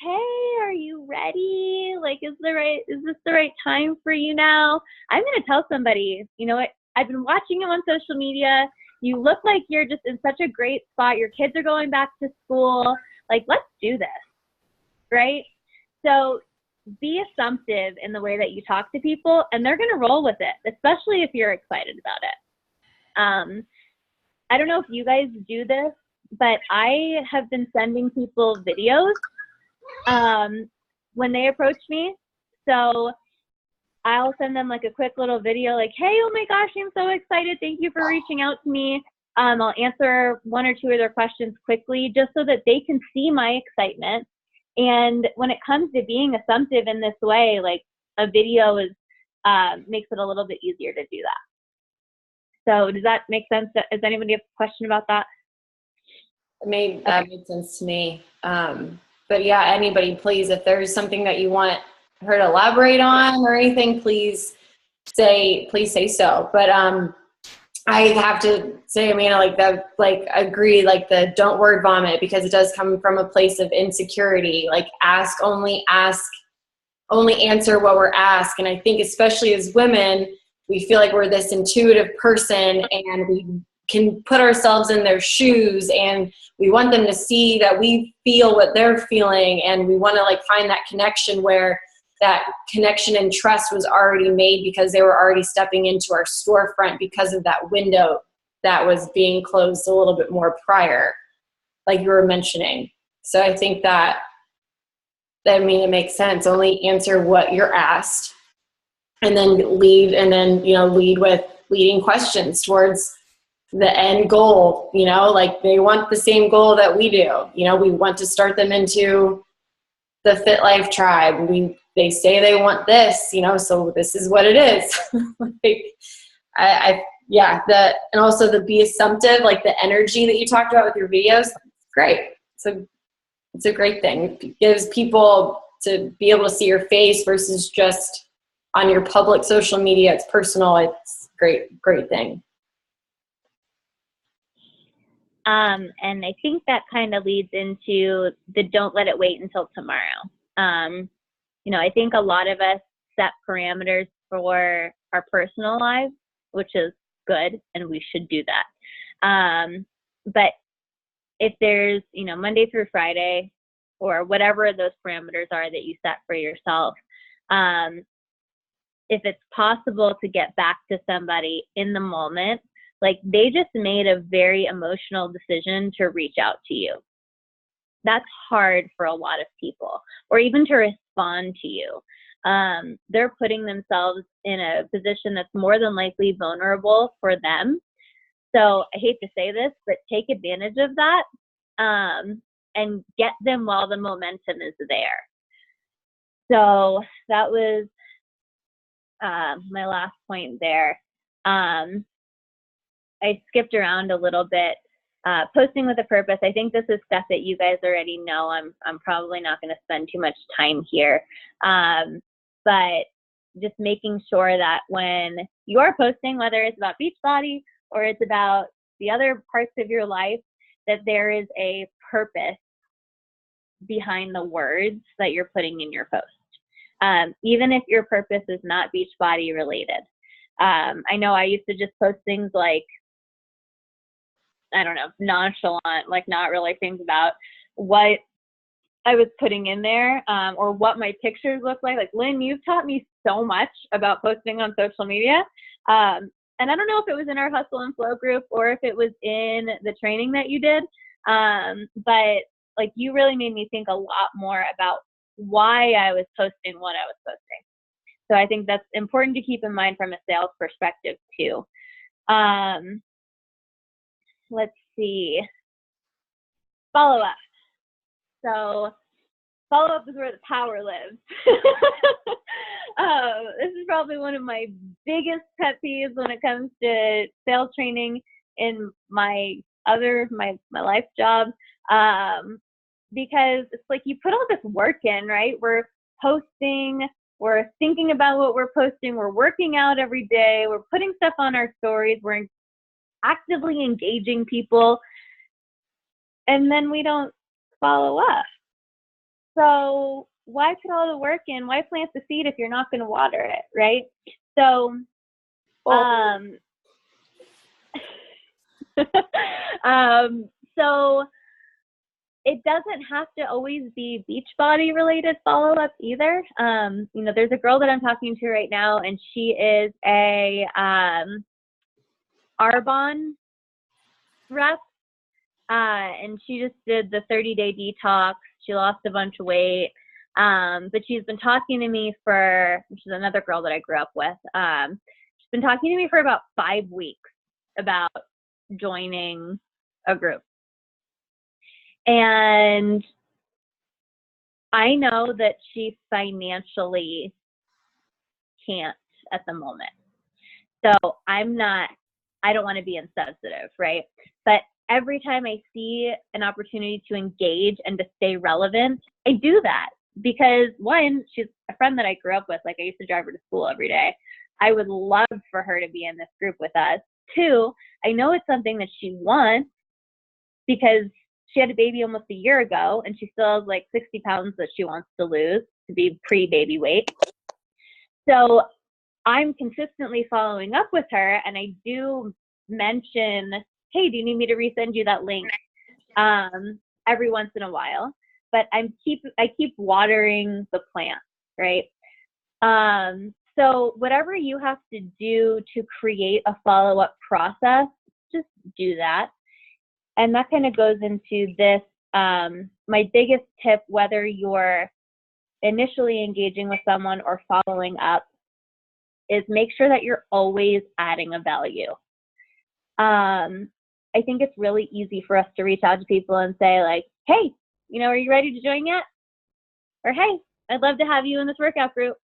S2: hey, are you ready? Like, is this the right time for you now? I'm going to tell somebody, you know what? I've been watching you on social media. You look like you're just in such a great spot. Your kids are going back to school. Like, let's do this. Right? So be assumptive in the way that you talk to people, and they're going to roll with it, especially if you're excited about it. I don't know if you guys do this, but I have been sending people videos when they approach me. So I'll send them like a quick little video like, hey, oh my gosh, I'm so excited. Thank you for reaching out to me. I'll answer 1 or 2 of their questions quickly just so that they can see my excitement And when it comes to being assumptive in this way, like a video is makes it a little bit easier to do that. So does that make sense? Does anybody have a question about that?
S1: That made sense to me. But yeah, anybody, please, if there's something that you want her to elaborate on or anything, please say so. But I have to say, Amanda, I agree, like the don't word vomit, because it does come from a place of insecurity. Like only answer what we're asked. And I think especially as women, we feel like we're this intuitive person and we can put ourselves in their shoes, and we want them to see that we feel what they're feeling, and we want to like find that connection where that connection and trust was already made because they were already stepping into our storefront because of that window that was being closed a little bit more prior, like you were mentioning. So I think it makes sense. Only answer what you're asked, and then lead with leading questions towards the end goal. Like they want the same goal that we do. We want to start them into the Fit Life tribe. They say they want this, so this is what it is. And also the be assumptive, like the energy that you talked about with your videos, great. It's a great thing. It gives people to be able to see your face versus just on your public social media. It's personal. It's great thing.
S2: And I think that kind of leads into the don't let it wait until tomorrow. I think a lot of us set parameters for our personal lives, which is good, and we should do that. But if there's, Monday through Friday or whatever those parameters are that you set for yourself, if it's possible to get back to somebody in the moment, like they just made a very emotional decision to reach out to you. That's hard for a lot of people, or even to respond to you. They're putting themselves in a position that's more than likely vulnerable for them. So I hate to say this, but take advantage of that and get them while the momentum is there. So that was my last point there. I skipped around a little bit. Posting with a purpose. I think this is stuff that you guys already know. I'm probably not going to spend too much time here. But just making sure that when you are posting, whether it's about Beachbody or it's about the other parts of your life, that there is a purpose behind the words that you're putting in your post. Even if your purpose is not Beachbody related. I know I used to just post things like, I don't know, nonchalant, like not really think about what I was putting in there or what my pictures look like. Like, Lynn, you've taught me so much about posting on social media. And I don't know if it was in our Hustle and Flow group or if it was in the training that you did. But like, you really made me think a lot more about why I was posting what I was posting. So I think that's important to keep in mind from a sales perspective too. Let's see. Follow up. So follow up is where the power lives. This is probably one of my biggest pet peeves when it comes to sales training in my life job. Because it's like you put all this work in, right? We're posting, we're thinking about what we're posting, we're working out every day, we're putting stuff on our stories, we're actively engaging people, and then we don't follow up. So why put all the work in? Why plant the seed if you're not going to water it, right? So, so it doesn't have to always be Beachbody related follow-up either. There's a girl that I'm talking to right now, and she is a Arbonne rep, and she just did the 30-day detox. She lost a bunch of weight, but she's been talking to me she's another girl that I grew up with. She's been talking to me for about 5 weeks about joining a group. And I know that she financially can't at the moment. So I don't want to be insensitive, right? But every time I see an opportunity to engage and to stay relevant, I do that because one, she's a friend that I grew up with. Like I used to drive her to school every day. I would love for her to be in this group with us. Two, I know it's something that she wants because she had a baby almost a year ago and she still has like 60 pounds that she wants to lose to be pre-baby weight. So I'm consistently following up with her, and I do mention, hey, do you need me to resend you that link every once in a while? But I keep watering the plant, right? So whatever you have to do to create a follow-up process, just do that. And that kind of goes into this, my biggest tip, whether you're initially engaging with someone or following up, is make sure that you're always adding a value. I think it's really easy for us to reach out to people and say like, hey, are you ready to join yet? Or, hey, I'd love to have you in this workout group.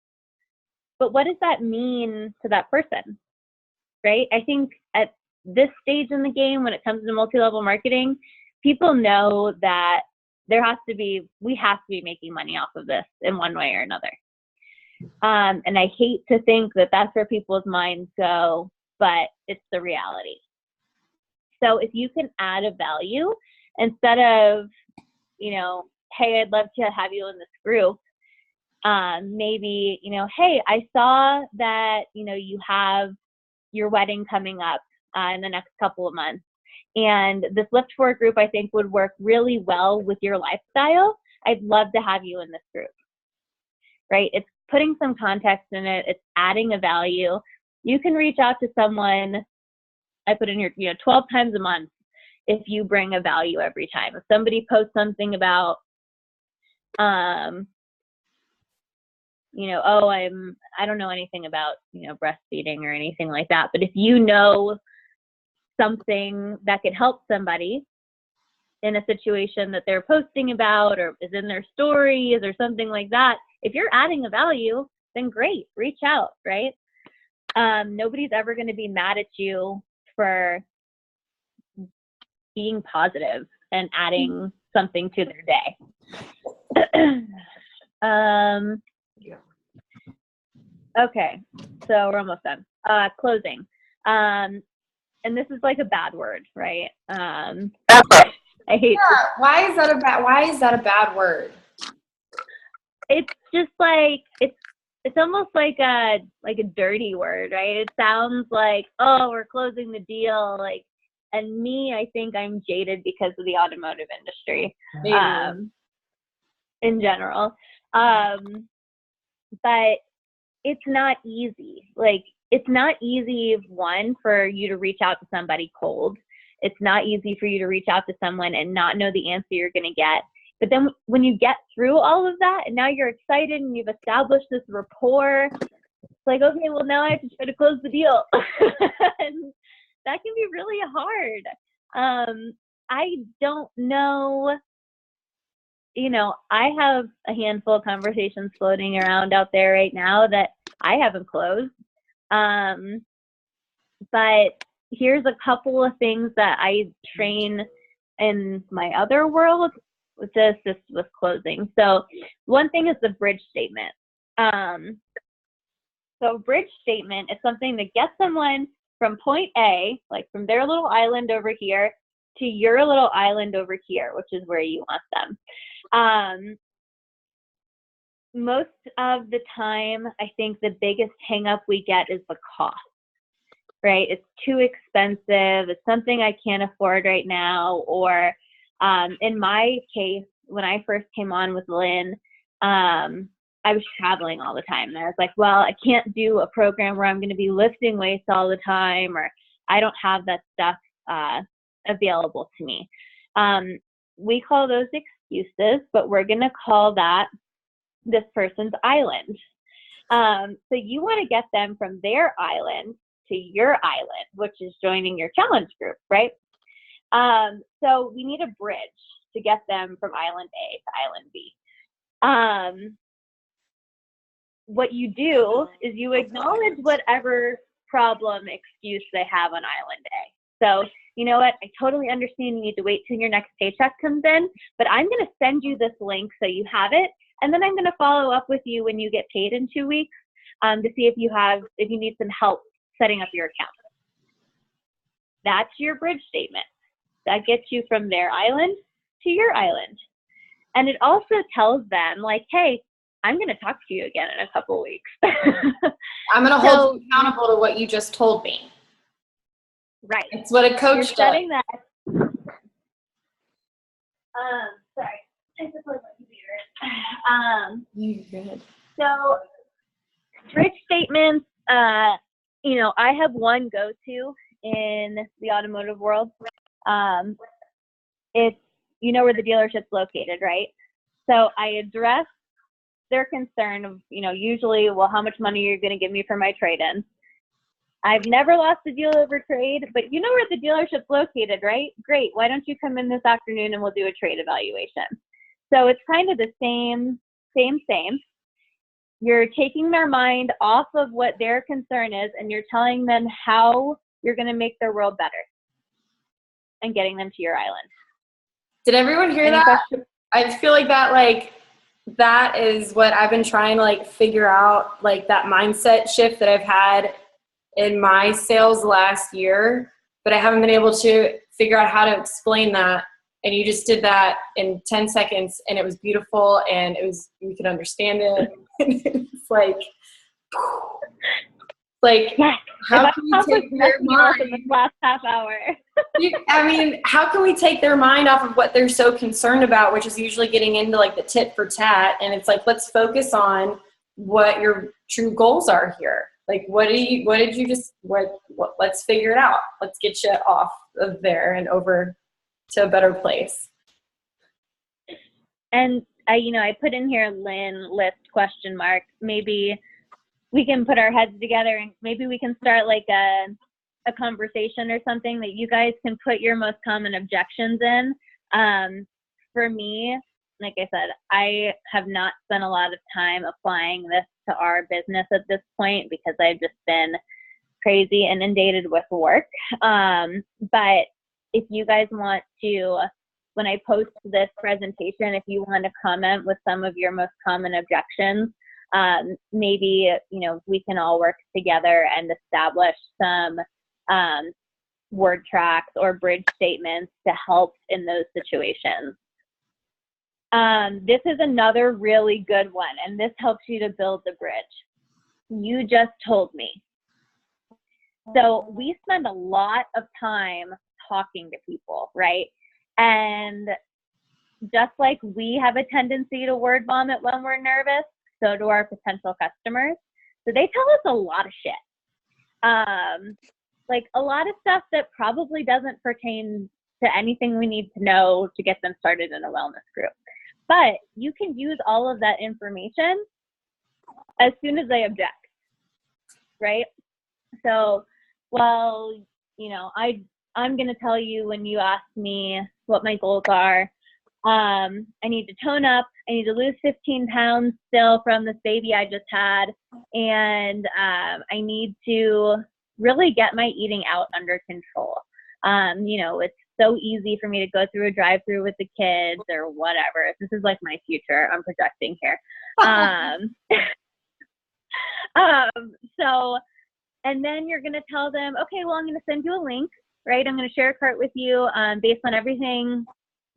S2: But what does that mean to that person, right? I think at this stage in the game, when it comes to multi-level marketing, people know that we have to be making money off of this in one way or another. And I hate to think that that's where people's minds go, but it's the reality. So if you can add a value instead of, hey, I'd love to have you in this group, maybe, hey, I saw that, you have your wedding coming up in the next couple of months. And this Lift For It group, I think, would work really well with your lifestyle. I'd love to have you in this group, right? It's putting some context in it. It's adding a value. You can reach out to someone, I put in your, 12 times a month if you bring a value every time. If somebody posts something about, I don't know anything about, breastfeeding or anything like that. But if you know something that could help somebody in a situation that they're posting about or is in their stories or something like that, if you're adding a value, then great, reach out, right? Nobody's ever going to be mad at you for being positive and adding something to their day. Okay, so we're almost done. Closing. And this is like a bad word, right? I hate.
S1: Yeah. Why is that a bad word?
S2: It's just like it's almost like a dirty word, right? It sounds like, oh, we're closing the deal, like. And me, I think I'm jaded because of the automotive industry, in general. But it's not easy. Like, it's not easy, one, for you to reach out to somebody cold. It's not easy for you to reach out to someone and not know the answer you're going to get. But then when you get through all of that and now you're excited and you've established this rapport, it's like, okay, well, now I have to try to close the deal. And that can be really hard. I don't know, I have a handful of conversations floating around out there right now that I haven't closed. But here's a couple of things that I train in my other world to assist with closing. So one thing is the bridge statement. So bridge statement is something that gets someone from point A, like from their little island over here, to your little island over here, which is where you want them. Most of the time, I think the biggest hang up we get is the cost, right? It's too expensive. It's something I can't afford right now. Or in my case, when I first came on with Lynn, I was traveling all the time. And I was like, well, I can't do a program where I'm going to be lifting weights all the time, or I don't have that stuff available to me. We call those excuses, but we're going to call that this person's island. So you want to get them from their island to your island, which is joining your challenge group, right? So we need a bridge to get them from island A to island B. What you do is you acknowledge whatever problem excuse they have on Island Day. So, you know what? I totally understand you need to wait till your next paycheck comes in, but I'm going to send you this link so you have it. And then I'm going to follow up with you when you get paid in 2 weeks to see if you need some help setting up your account. That's your bridge statement. That gets you from their island to your island. And it also tells them, like, hey, I'm going to talk to you again in a couple weeks.
S1: I'm going to hold you accountable to what you just told me.
S2: Right.
S1: It's what a coach does.
S2: Setting that. Sorry. I just closed my computer.
S1: You're good.
S2: So, bridge statements, you know, I have one go-to in the automotive world. It's, you know where the dealership's located, right? So I address their concern of, you know, usually, well, how much money are you going to give me for my trade-in? I've never lost a deal over trade, but you know where the dealership's located, right? Great. Why don't you come in this afternoon and we'll do a trade evaluation? So it's kind of the same. You're taking their mind off of what their concern is, and you're telling them how you're going to make their world better and getting them to your island.
S1: Did everyone hear
S2: Any
S1: that?
S2: questions?
S1: I feel like that is what I've been trying to figure out, that mindset shift that I've had in my sales last year, but I haven't been able to figure out how to explain that. And you just did that in 10 seconds, and it was beautiful, and we could understand it. It's
S2: Yes.
S1: how can we take their mind?
S2: In this last half hour.
S1: I mean, how can we take their mind off of what they're so concerned about, which is usually getting into the tit for tat, and it's let's focus on what your true goals are here. Let's figure it out. Let's get you off of there and over to a better place.
S2: And I put in here Lynn list ? Maybe we can put our heads together and maybe we can start a conversation or something that you guys can put your most common objections in. For me, like I said, I have not spent a lot of time applying this to our business at this point because I've just been crazy and inundated with work. But if you guys want to, when I post this presentation, if you want to comment with some of your most common objections, maybe, we can all work together and establish some word tracks or bridge statements to help in those situations. This is another really good one, and this helps you to build the bridge. You just told me. So we spend a lot of time talking to people, right? And just like we have a tendency to word vomit when we're nervous, so do our potential customers. So they tell us a lot of shit. A lot of stuff that probably doesn't pertain to anything we need to know to get them started in a wellness group. But you can use all of that information as soon as they object, right? So, well, I'm going to tell you when you ask me what my goals are. I need to tone up. I need to lose 15 pounds still from this baby I just had. And I need to really get my eating out under control. It's so easy for me to go through a drive-through with the kids or whatever. This is my future I'm projecting here. And then you're going to tell them, okay, well, I'm going to send you a link, right? I'm going to share a cart with you based on everything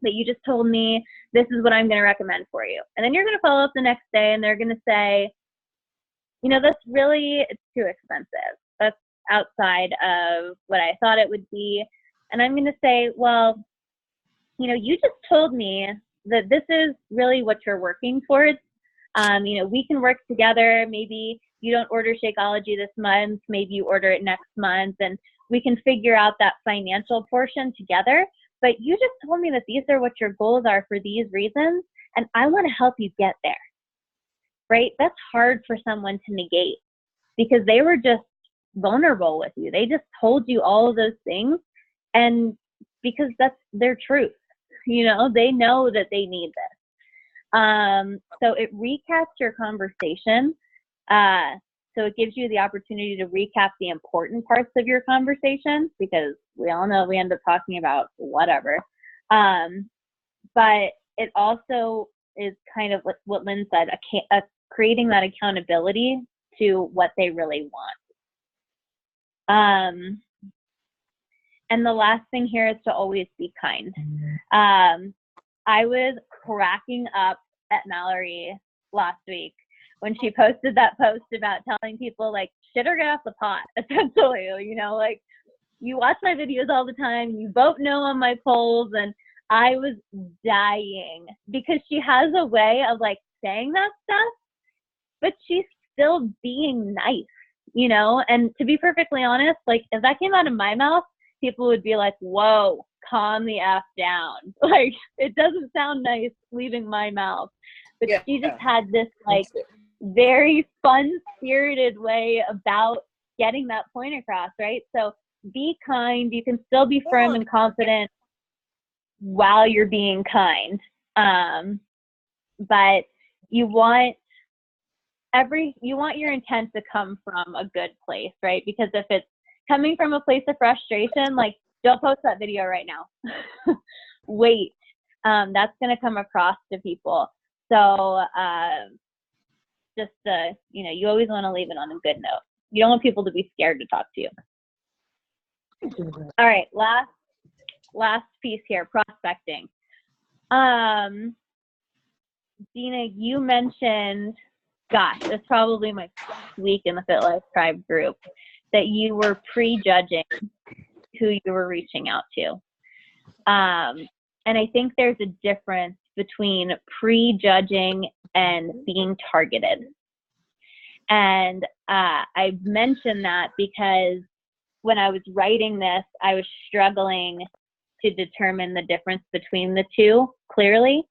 S2: that you just told me. This is what I'm going to recommend for you. And then you're going to follow up the next day and they're going to say, it's too expensive. That's outside of what I thought it would be. And I'm going to say, well, you just told me that this is really what you're working towards. We can work together. Maybe you don't order Shakeology this month. Maybe you order it next month, and we can figure out that financial portion together. But you just told me that these are what your goals are for these reasons, and I want to help you get there, right? That's hard for someone to negate because they were just vulnerable with you. They just told you all of those things, and because that's their truth, they know that they need this. So it recaps your conversation. So it gives you the opportunity to recap the important parts of your conversation, because we all know we end up talking about whatever. But it also is kind of like what Lynn said, creating that accountability to what they really want. And the last thing here is to always be kind. I was cracking up at Mallory last week when she posted that post about telling people, like, shit or get off the pot, essentially. You know, like, you watch my videos all the time, you vote no on my polls, and I was dying because she has a way of, like, saying that stuff, but she's still being nice, you know? And to be perfectly honest, like, if that came out of my mouth, people would be like, whoa, calm the F down. Like, it doesn't sound nice leaving my mouth. But she just had this, like, very fun-spirited way about getting that point across, right? So be kind. You can still be firm and confident while you're being kind. But you want your intent to come from a good place, right? Because if it's coming from a place of frustration, like, don't post that video right now. Wait. That's going to come across to people. So just, you know, you always want to leave it on a good note. You don't want people to be scared to talk to you. All right, last piece here, prospecting. Dina, you mentioned, gosh, it's probably my first week in the Fit Life Tribe group, that you were prejudging who you were reaching out to. And I think there's a difference between prejudging and being targeted. And I mentioned that because when I was writing this, I was struggling to determine the difference between the two clearly.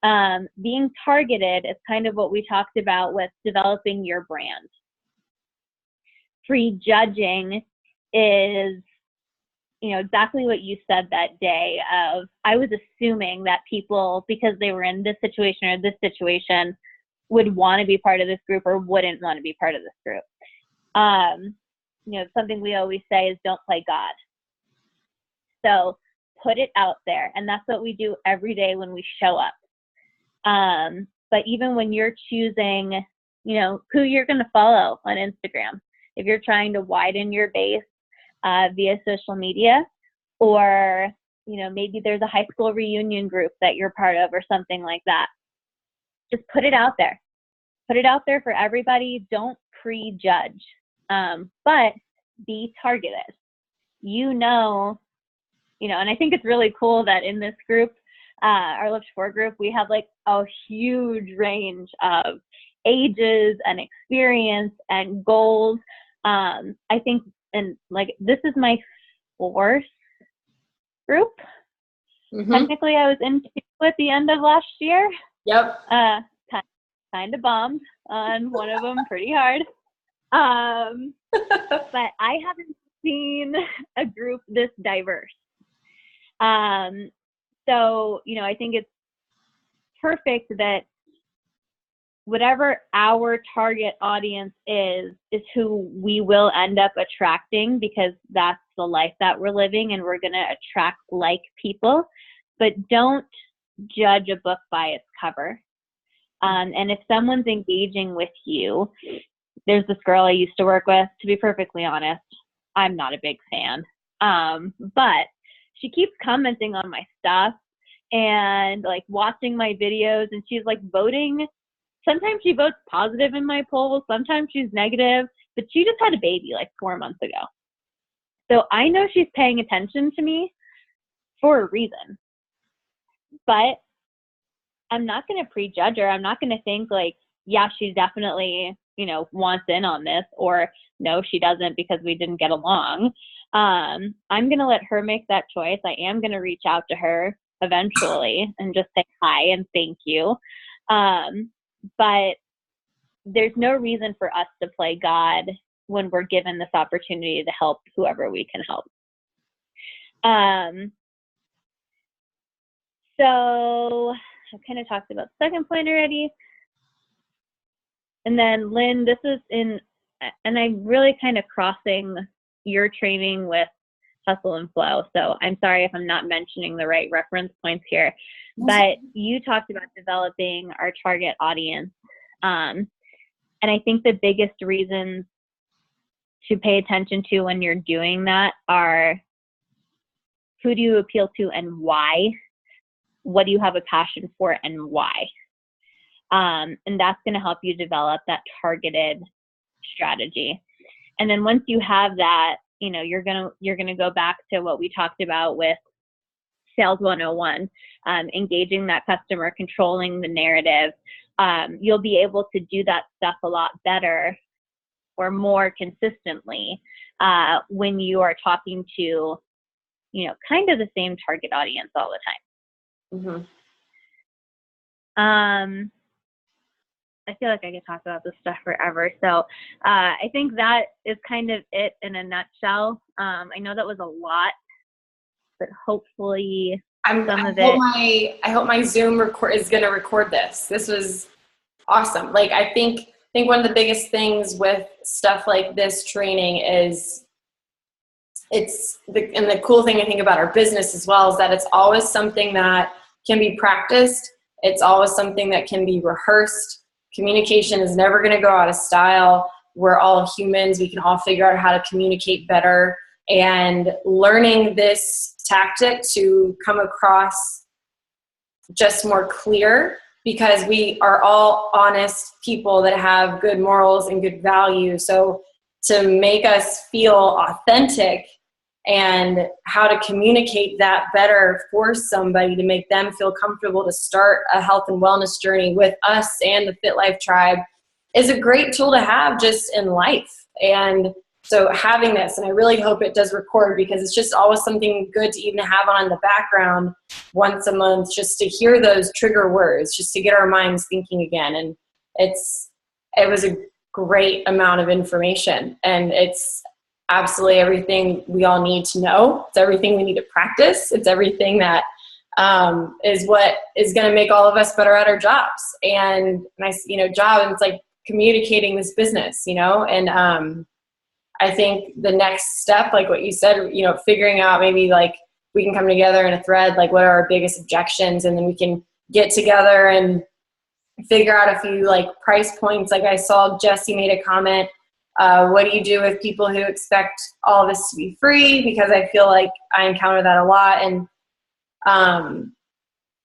S2: Being targeted is kind of what we talked about with developing your brand. Prejudging is, you know, exactly what you said that day of, I was assuming that people, because they were in this situation or this situation, would want to be part of this group or wouldn't want to be part of this group. You know, something we always say is don't play God. So put it out there. And that's what we do every day when we show up. But even when you're choosing, you know, who you're going to follow on Instagram, if you're trying to widen your base via social media, or, you know, maybe there's a high school reunion group that you're part of or something like that, just put it out there. Put it out there for everybody. Don't prejudge, but be targeted. You know, and I think it's really cool that in this group, our Lift 4 group, we have like a huge range of ages and experience and goals. I think, and like, this is my 4th group.
S1: Mm-hmm.
S2: Technically, I was in 2 at the end of last year.
S1: Yep.
S2: Kind of bombed on one of them pretty hard. But I haven't seen a group this diverse. So, you know, I think it's perfect that whatever our target audience is who we will end up attracting, because that's the life that we're living and we're going to attract like people. But don't judge a book by its cover. And if someone's engaging with you, there's this girl I used to work with, to be perfectly honest, I'm not a big fan. But she keeps commenting on my stuff and like watching my videos, and she's like voting. Sometimes she votes positive in my polls, sometimes she's negative, but she just had a baby like 4 months ago. So I know she's paying attention to me for a reason. But I'm not going to prejudge her. I'm not going to think like, yeah, she definitely, you know, wants in on this, or no, she doesn't because we didn't get along. I'm going to let her make that choice. I am going to reach out to her eventually and just say hi and thank you. But there's no reason for us to play God when we're given this opportunity to help whoever we can help. So, kind of talked about the second point already. And then Lynn, this is in, and I'm really kind of crossing your training with Hustle and Flow. So I'm sorry if I'm not mentioning the right reference points here, but you talked about developing our target audience. And I think the biggest reasons to pay attention to when you're doing that are, who do you appeal to and why? What do you have a passion for and why? And that's going to help you develop that targeted strategy. And then once you have that, you know, you're gonna go back to what we talked about with Sales 101, engaging that customer, controlling the narrative. You'll be able to do that stuff a lot better or more consistently when you are talking to, you know, kind of the same target audience all the time.
S1: Mm-hmm.
S2: I feel like I could talk about this stuff forever. So I think that is kind of it in a nutshell. I know that was a lot, but hopefully I
S1: hope my Zoom is going to record this. This was awesome. Like, I think one of the biggest things with stuff like this training is and the cool thing I think about our business as well is that it's always something that can be practiced. It's always something that can be rehearsed. Communication is never going to go out of style. We're all humans. We can all figure out how to communicate better. And learning this tactic to come across just more clear, because we are all honest people that have good morals and good values. So to make us feel authentic and how to communicate that better for somebody to make them feel comfortable to start a health and wellness journey with us and the Fit Life Tribe is a great tool to have just in life. And so having this, and I really hope it does record, because it's just always something good to even have on in the background once a month, just to hear those trigger words, just to get our minds thinking again. And it was a great amount of information, and it's absolutely everything we all need to know. It's everything we need to practice. It's everything that is what is going to make all of us better at our jobs. And nice, job, and it's like communicating this business, and I think the next step, like what you said, figuring out maybe like we can come together in a thread, like what are our biggest objections, and then we can get together and figure out a few like price points. Like I saw Jesse made a comment, what do you do with people who expect all of this to be free? Because I feel like I encounter that a lot.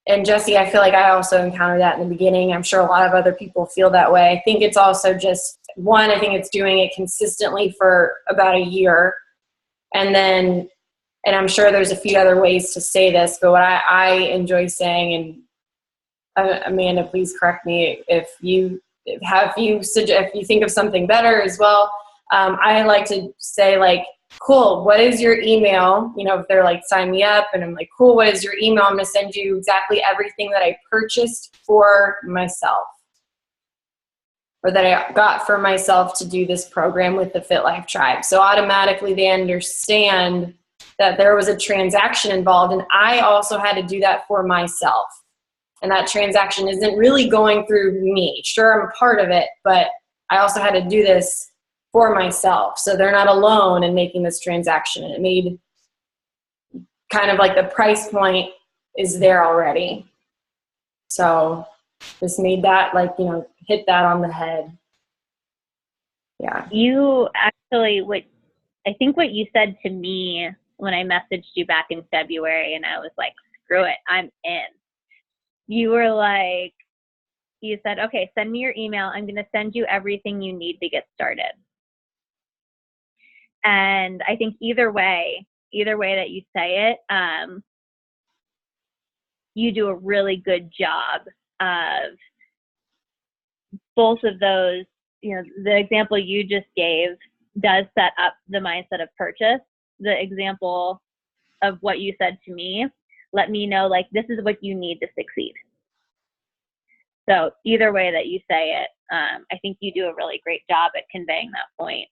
S1: And Jesse, I feel like I also encountered that in the beginning. I'm sure a lot of other people feel that way. I think it's also just, I think it's doing it consistently for about a year. And I'm sure there's a few other ways to say this, but what I enjoy saying, and Amanda, please correct me if you think of something better as well. I like to say like, cool, what is your email? If they're like, sign me up, and I'm like, cool, what is your email? I'm going to send you exactly everything that I purchased for myself, or that I got for myself to do this program with the Fit Life Tribe. So automatically they understand that there was a transaction involved, and I also had to do that for myself. And that transaction isn't really going through me. Sure, I'm a part of it, but I also had to do this for myself. So they're not alone in making this transaction. It made kind of like the price point is there already. So just made that like, hit that on the head. Yeah.
S2: You actually, I think what you said to me when I messaged you back in February and I was like, screw it, I'm in. You were like, you said, okay, send me your email. I'm going to send you everything you need to get started. And I think either way that you say it, you do a really good job of both of those. The example you just gave does set up the mindset of purchase. The example of what you said to me, let me know, like, this is what you need to succeed. So either way that you say it, I think you do a really great job at conveying that point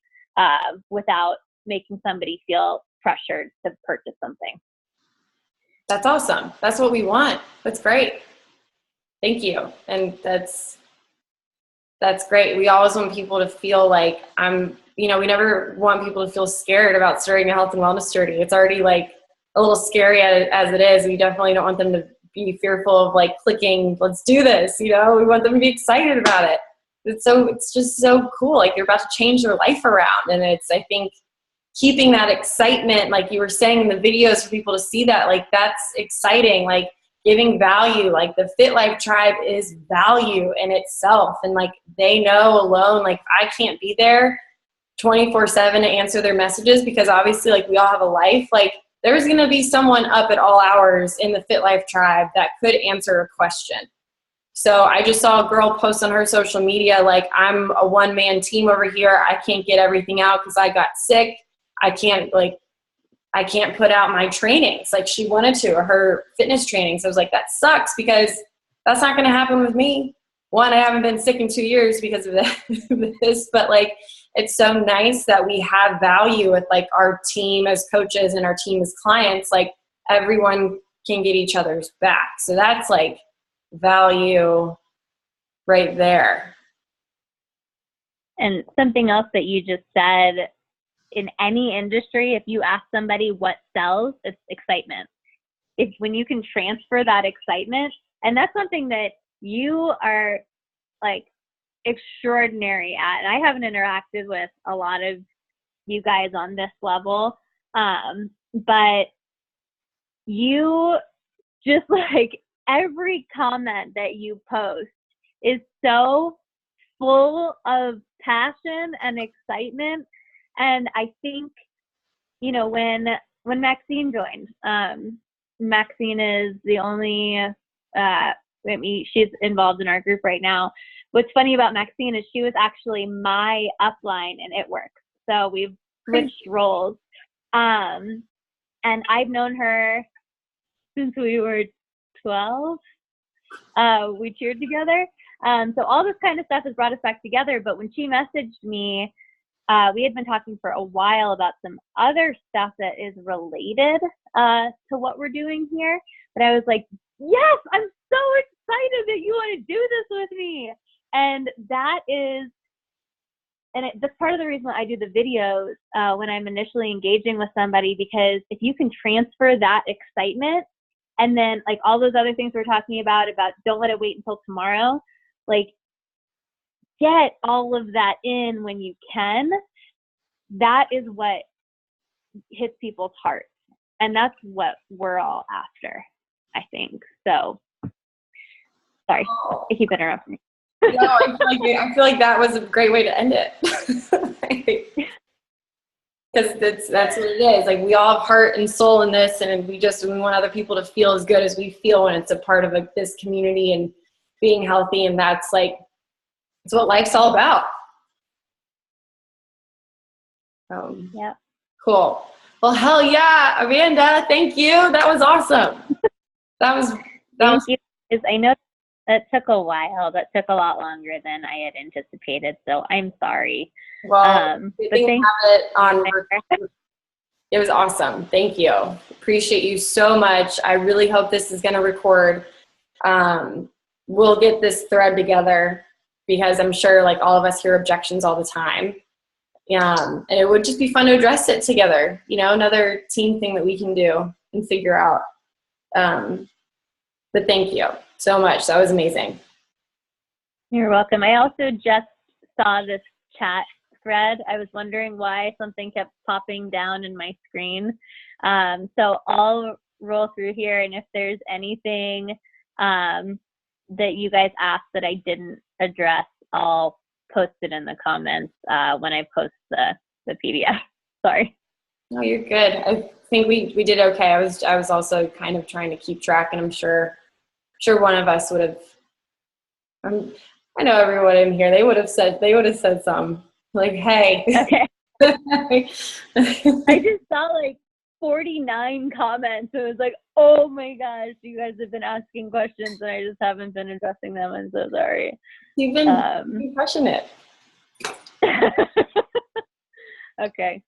S2: without making somebody feel pressured to purchase something.
S1: That's awesome. That's what we want. That's great. Thank you. And that's great. We always want people to feel like we never want people to feel scared about starting a health and wellness journey. It's already like a little scary as it is. We definitely don't want them to be fearful of like clicking, let's do this. We want them to be excited about it. It's just so cool. Like you're about to change their life around. And I think keeping that excitement, like you were saying in the videos, for people to see that, like that's exciting. Like giving value, like the Fit Life Tribe is value in itself. And like they know alone, like I can't be there 24/7 to answer their messages, because obviously like we all have a life. Like there's going to be someone up at all hours in the Fit Life Tribe that could answer a question. So I just saw a girl post on her social media, like, I'm a one-man team over here. I can't get everything out because I got sick. I can't put out my trainings like she wanted to, or her fitness trainings. I was like, that sucks, because that's not going to happen with me. One, I haven't been sick in 2 years because of this, but like, it's so nice that we have value with like our team as coaches and our team as clients. Like everyone can get each other's back. So that's like value right there.
S2: And something else that you just said, in any industry, if you ask somebody what sells, it's excitement. When you can transfer that excitement, and that's something that you are like extraordinary at. And I haven't interacted with a lot of you guys on this level, but you just like every comment that you post is so full of passion and excitement. And I think, when Maxine joined, Maxine is the only, she's involved in our group right now. What's funny about Maxine is she was actually my upline in It Works. So we've switched roles. And I've known her since we were 12. We cheered together. So all this kind of stuff has brought us back together. But when she messaged me, we had been talking for a while about some other stuff that is related to what we're doing here. But I was like, yes, I'm so excited that you want to do this with me. And that's part of the reason I do the videos when I'm initially engaging with somebody, because if you can transfer that excitement, and then like all those other things we're talking about don't let it wait until tomorrow, like get all of that in when you can, that is what hits people's hearts. And that's what we're all after, I think. So, sorry, I keep interrupting.
S1: No, I feel like that was a great way to end it. Because that's what it is. Like we all have heart and soul in this, and we want other people to feel as good as we feel when it's a part of this community and being healthy. And that's it's what life's all about.
S2: Yeah.
S1: Cool. Well, hell yeah, Amanda, thank you. That was awesome.
S2: Thank you. I know that took a while. That took a lot longer than I had anticipated. So I'm sorry.
S1: Well,
S2: but thank
S1: you. It was awesome. Thank you. Appreciate you so much. I really hope this is going to record. We'll get this thread together, because I'm sure like all of us hear objections all the time. And it would just be fun to address it together, another team thing that we can do and figure out. But thank you so much. That was amazing.
S2: You're welcome. I also just saw this chat thread. I was wondering why something kept popping down in my screen. So I'll roll through here, and if there's anything that you guys asked that I didn't address, I'll post it in the comments when I post the PDF. Sorry.
S1: No, you're good. I think we did okay. I was also kind of trying to keep track, and I'm sure one of us would have. I know everyone in here. They would have said something like, "Hey."
S2: Okay. I just saw like 49 comments. It was like, oh my gosh, you guys have been asking questions and I just haven't been addressing them. I'm so sorry.
S1: You've been crushing it.
S2: Okay.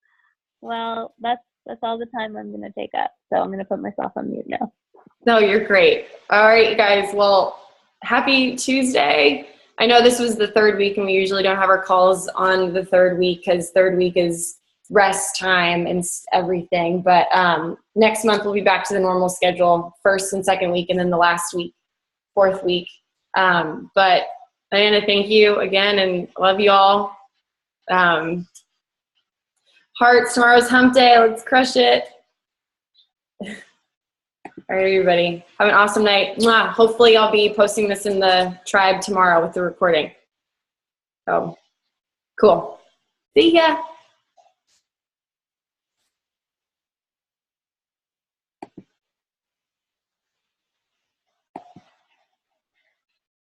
S2: Well, that's all the time I'm going to take up. So I'm going to put myself on mute now.
S1: No, you're great. All right, you guys. Well, happy Tuesday. I know this was the third week, and we usually don't have our calls on the third week because third week is rest time and everything. But next month we'll be back to the normal schedule, first and second week, and then the last week, fourth week. But Diana, thank you again, and love you all. Hearts, tomorrow's hump day. Let's crush it. All right, everybody. Have an awesome night. Mwah. Hopefully I'll be posting this in the tribe tomorrow with the recording. So, cool. See ya.